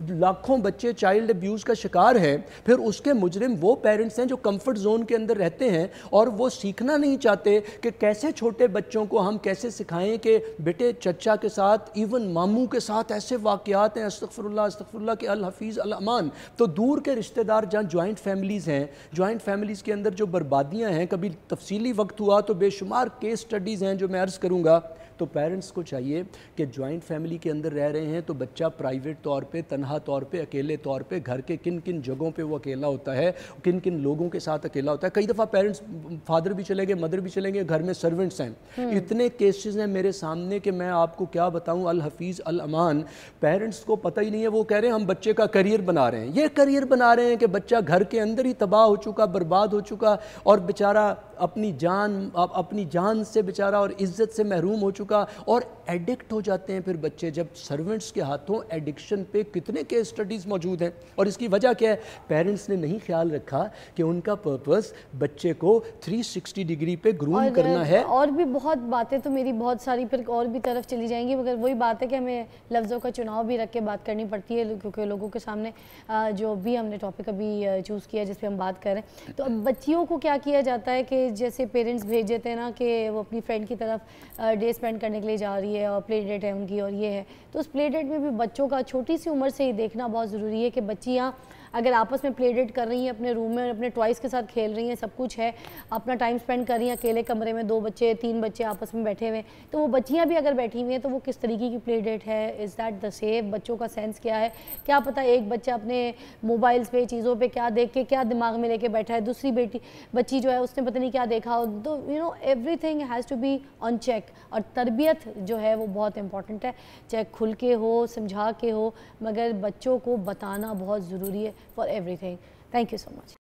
لاکھوں بچے چائلڈ ابیوز کا شکار ہیں, پھر اس کے مجرم وہ پیرنٹس ہیں جو کمفرٹ زون کے اندر رہتے ہیں اور وہ سیکھنا نہیں چاہتے کہ کیسے چھوٹے بچوں کو ہم کیسے سکھائیں کہ بیٹے چچا کے ساتھ, ایون ماموں کے ساتھ ایسے واقعات ہیں استغفر اللہ کے الحفیظ الامان. تو دور کے رشتہ دار جہاں جوائنٹ فیملیز ہیں, جوائنٹ فیملیز کے اندر جو بربادیاں ہیں, کبھی تفصیلی وقت ہوا تو بے شمار کیس سٹڈیز ہیں جو میں عرض کروں گا. تو پیرنٹس کو چاہیے کہ جوائنٹ فیملی کے اندر رہ رہے ہیں تو بچہ پرائیویٹ طور پہ, تنہا طور پہ, اکیلے طور پہ, گھر کے کن کن جگہوں پہ وہ اکیلا ہوتا ہے, کن کن لوگوں کے ساتھ اکیلا ہوتا ہے. کئی دفعہ پیرنٹس, فادر بھی چلے گئے, مدر بھی چلیں گے, گھر میں سرونٹس ہیں. اتنے کیسز ہیں میرے سامنے کہ میں آپ کو کیا بتاؤں. الحفیظ الامان. پیرنٹس کو پتہ ہی نہیں ہے, وہ کہہ رہے ہیں ہم بچے کا کریئر بنا رہے ہیں. یہ کریئر بنا رہے ہیں کہ بچہ گھر کے اندر ہی تباہ ہو چکا, برباد ہو چکا, اور بیچارہ اپنی جان سے بیچارہ اور عزت سے محروم ہو چکا, اور ایڈکٹ ہو جاتے ہیں پھر بچے جب سرونٹس کے ہاتھوں. ایڈکشن پہ کتنے کیس سٹڈیز موجود ہیں, اور اس کی وجہ کیا ہے؟ پیرنٹس نے نہیں خیال رکھا کہ ان کا پرپس بچے کو 360 ڈگری پہ گروم کرنا ہے. اور بھی بہت باتیں تو میری بہت ساری پھر اور بھی طرف چلی جائیں گی, مگر وہی بات ہے کہ ہمیں لفظوں کا چناؤ بھی رکھ کے بات کرنی پڑتی ہے, کیونکہ لوگوں کے سامنے جو بھی ہم نے ٹاپک ابھی چوز کیا جس پہ ہم بات کر رہے ہیں. تو اب بچیوں کو کیا کیا جاتا ہے کہ جیسے پیرنٹس بھیج دیتے ہیں نا کہ وہ اپنی فرینڈ کی طرف ڈے اسپینڈ کرنے کے لیے جا رہی ہے اور پلے ڈیٹ ہے ان کی اور یہ ہے, تو اس پلے ڈیٹ میں بھی بچوں کا چھوٹی سی عمر سے ہی دیکھنا بہت ضروری ہے کہ بچیاں اگر آپس میں پلے ڈیٹ کر رہی ہیں, اپنے روم میں اپنے ٹوائز کے ساتھ کھیل رہی ہیں, سب کچھ ہے, اپنا ٹائم سپینڈ کر رہی ہیں اکیلے کمرے میں, 2 بچے 3 بچے آپس میں بیٹھے ہوئے, تو وہ بچیاں بھی اگر بیٹھی ہوئی ہیں تو وہ کس طریقے کی پلے ڈیٹ ہے, از دیٹ دا سیف, بچوں کا سینس کیا ہے, کیا پتہ ایک بچہ اپنے موبائلز پہ چیزوں پہ کیا دیکھ کے کیا دماغ میں لے کے بیٹھا ہے, دوسری بچی جو ہے اس نے پتہ نہیں کیا دیکھا ہو. تو everything has to be on check, اور تربیت جو ہے وہ بہت امپورٹنٹ ہے, چاہے کھل کے ہو, سمجھا کے ہو, مگر بچوں کو بتانا بہت ضروری ہے for every thing. Thank you so much.